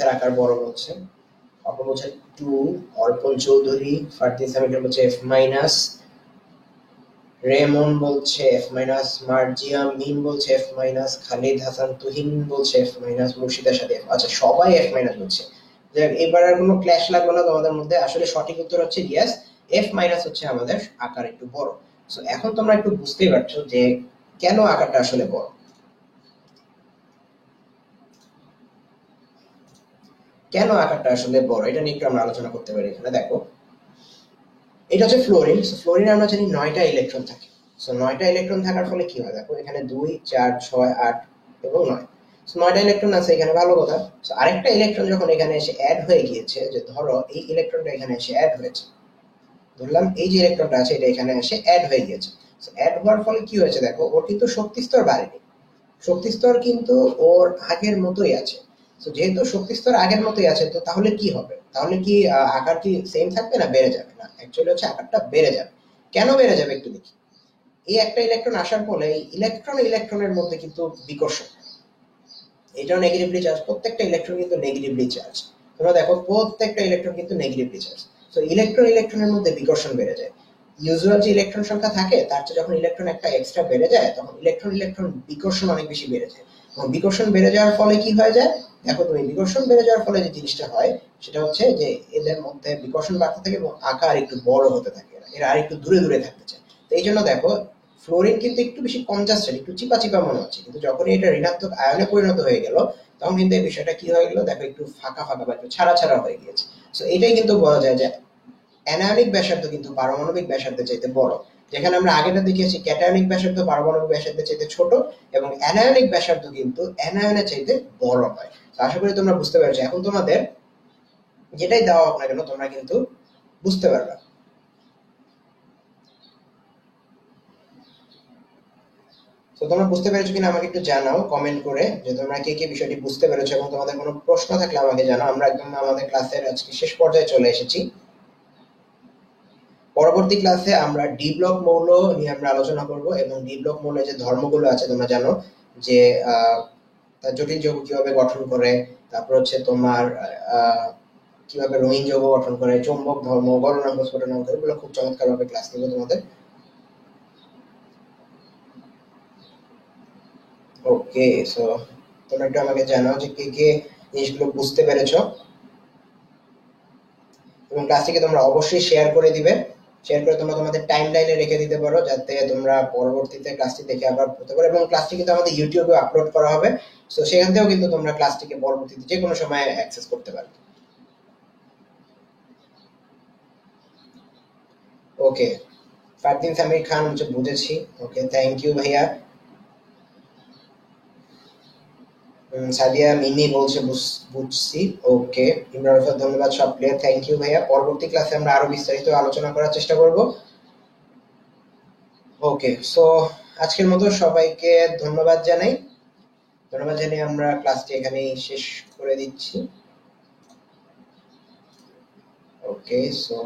এর আকার বড় বলছে। অপর বলছে 2, অর্পণ চৌধুরী, ফারদিন সামির বলছে এফ মাইনাস, রেমন বলছে এফ মাইনাস, মার্জিয়া মিম বলছে এফ মাইনাস, খালিদ হাসান তুহিন বলছে এফ মাইনাস, মুর্শিদার সাথে আচ্ছা সবাই এফ মাইনাস বলছে। এবার আর কোনো ক্ল্যাশ লাগলো না তোমাদের মধ্যে। আসলে সঠিক উত্তর হচ্ছে ইয়েস, এফ মাইনাস হচ্ছে আমাদের আকার একটু বড়। সো এখন তোমরা একটু বুঝতেই পারছো যে কেন আকারটা আসলে বড়। কেন আকারটা আসলে বড় এটা নিয়ে একটু আমরা আলোচনা করতে পারি। এখানে দেখো এটা হচ্ছে ফ্লোরিন। ফ্লোরিনে আমরা জানি 9টা ইলেকট্রন থাকে। সো 9টা ইলেকট্রন থাকার ফলে কি হয়, দেখো এখানে 2, 4, 6, 8 এবং 9। সো 9টা ইলেকট্রন আছে এখানে, ভালো কথা। সো আরেকটা ইলেকট্রন যখন এখানে এসে অ্যাড হয়ে গিয়েছে, যে ধরো এই ইলেকট্রনটা এখানে এসে অ্যাড হয়েছে, ধরলাম এই যে ইলেকট্রনটা আছে এটা এখানে এসে অ্যাড হয়ে গিয়েছে। অ্যাড হওয়ার ফলে কি হয়েছে দেখো, ওর কিন্তু শক্তি স্তর বাড়েনি, শক্তি স্তর কিন্তু ওর আগের মতোই আছে। তো যেহেতু শক্তি স্তর আগের মতোই আছে, তো তাহলে কি হবে, তাহলে কি আকার কি সেম থাকবে না বেড়ে যাবে? না, অ্যাকচুয়ালি হচ্ছে আকারটা বেড়ে যাবে। কেন বেড়ে যাবে একটু দেখি। এই একটা ইলেকট্রন আসার ফলে ইলেকট্রন ইলেকট্রনের মধ্যে কিন্তু বিকর্ষণ, এটাও নেগেটিভলি চার্জ, প্রত্যেকটা ইলেকট্রন কিন্তু নেগেটিভলি চার্জ। তোমরা দেখো প্রত্যেকটা ইলেকট্রন কিন্তু নেগেটিভলি চার্জ। তো ইলেকট্রন ইলেকট্রনের মধ্যে বিকর্ষণ বেড়ে যায়। ইউজুয়াল যে ইলেকট্রন সংখ্যা থাকে তার চেয়ে যখন ইলেকট্রন একটা এক্সট্রা বেড়ে যায়, তখন ইলেকট্রন ইলেকট্রন বিকর্ষণ অনেক বেশি বেড়ে যায়। এবং বিকর্ষণ বেড়ে যাওয়ার ফলে কি হয়ে যায়, দেখো তুমি, বিকর্ষণ বেড়ে যাওয়ার ফলে যে জিনিসটা হয় সেটা হচ্ছে যে এদের মধ্যে বিকর্ষণ বাড়তে থাকে এবং আকার একটু বড় হতে থাকে, এরা আর একটু দূরে দূরে থাকতে চায়। তো এই জন্য দেখো ফ্লোরিন কিন্তু একটু বেশি কনজাস্টেড, একটু চিপা চিপা মনে হচ্ছে, কিন্তু যখনই এটা ঋণাত্মক আয়নে পরিণত হয়ে গেল, তখন কিন্তু এই বিষয়টা কি হয়ে গেল দেখো, একটু ফাঁকা ফাঁকা বা একটু ছাড়া ছাড়া হয়ে গিয়েছে। তো এটাই কিন্তু বলা যায় যে অ্যানায়নিক ব্যাসার্ধ কিন্তু পারমাণবিক ব্যাসার্ধের চাইতে বড়। যেখানে আমরা আগেটা দেখিয়েছি ক্যাটায়নিক ব্যাসার্ধ পারমাণবিক ব্যাসার্ধের চাইতে ছোট, এবং অ্যানায়নিক ব্যাসার্ধ কিন্তু অ্যানায়নের চাইতে বড় হয়। তো আশা করি তোমরা বুঝতে পেরেছো। এখন তোমাদের যেটাই দেওয়া হোক না কেন তোমরা কিন্তু বুঝতে পারবে। তো তোমরা বুঝতে পেরেছো কিনা আমাকে একটু জানাও কমেন্ট করে, যে তোমরা কে কে বিষয়টি বুঝতে পেরেছো, এবং তোমাদের কোনো প্রশ্ন থাকলে আমাকে জানাও। আমরা একদম আমাদের ক্লাসের আজকে শেষ পর্যায়ে চলে এসেছি। পরবর্তী ক্লাসে আমরা ডি ব্লক মৌল নিয়ে আমরা আলোচনা করব, এবং ডি ব্লক মৌলের যে ধর্মগুলো আছে তোমরা জানো, যে তার জটিল যৌগ কিভাবে গঠন করে, তারপর হচ্ছে তোমার কিভাবে রঙিন যৌগ গঠন করে, চৌম্বক ধর্ম, গলনাঙ্ক স্ফুটনাঙ্ক, এগুলো খুব চমৎকার ভাবে ক্লাস নেব তোমাদের। ওকে, সো তোমরা একটু আমাকে জানাও যে কে কে জিনিসগুলো বুঝতে পেরেছো, এবং ক্লাসটিকে তোমরা অবশ্যই শেয়ার করে দিবে। শেয়ার করে তোমরা তোমাদের টাইম লাইনে রেখে দিতে পারো, যাতে তোমরা পরবর্তীতে ক্লাসটি দেখে আবার পড়তে পারো। এবং ক্লাসটি কিন্তু আমাদের ইউটিউবে আপলোড করা হবে, সো সেখান থেকেও কিন্তু তোমরা ক্লাসটিকে পরবর্তীতে যে কোনো সময় অ্যাক্সেস করতে পারবে। ওকে, ফারদিন সামির খান হচ্ছে বুঝেছি। ওকে, থ্যাংক ইউ ভাইয়া। সাদিয়া মিনি বলছে বুঝছি। ওকে, ইমরান রফাত ধন্যবাদ সব প্লেয়ার, থ্যাংক ইউ ভাইয়া। পরবর্তী ক্লাসে আমরা আরো বিস্তারিত আলোচনা করার চেষ্টা করব। ওকে, সো আজকের মতো সবাইকে ধন্যবাদ জানাই। ধন্যবাদ জানিয়ে আমরা ক্লাসটি এখানেই শেষ করে দিচ্ছি। ওকে, সো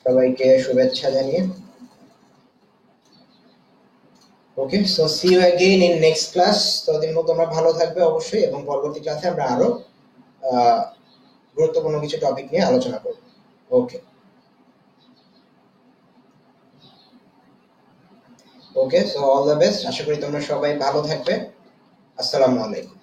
সবাইকে শুভেচ্ছা জানিয়ে okay, so see you again in next class. ততদিন মতো তোমরা ভালো থাকবে অবশ্যই, এবং পরবর্তী ক্লাসে আমরা আরো গুরুত্বপূর্ণ কিছু টপিক নিয়ে আলোচনা করব। ওকে ওকে, সো অল দ্য বেস্ট। আশা করি তোমরা সবাই ভালো থাকবে। আসসালামু আলাইকুম।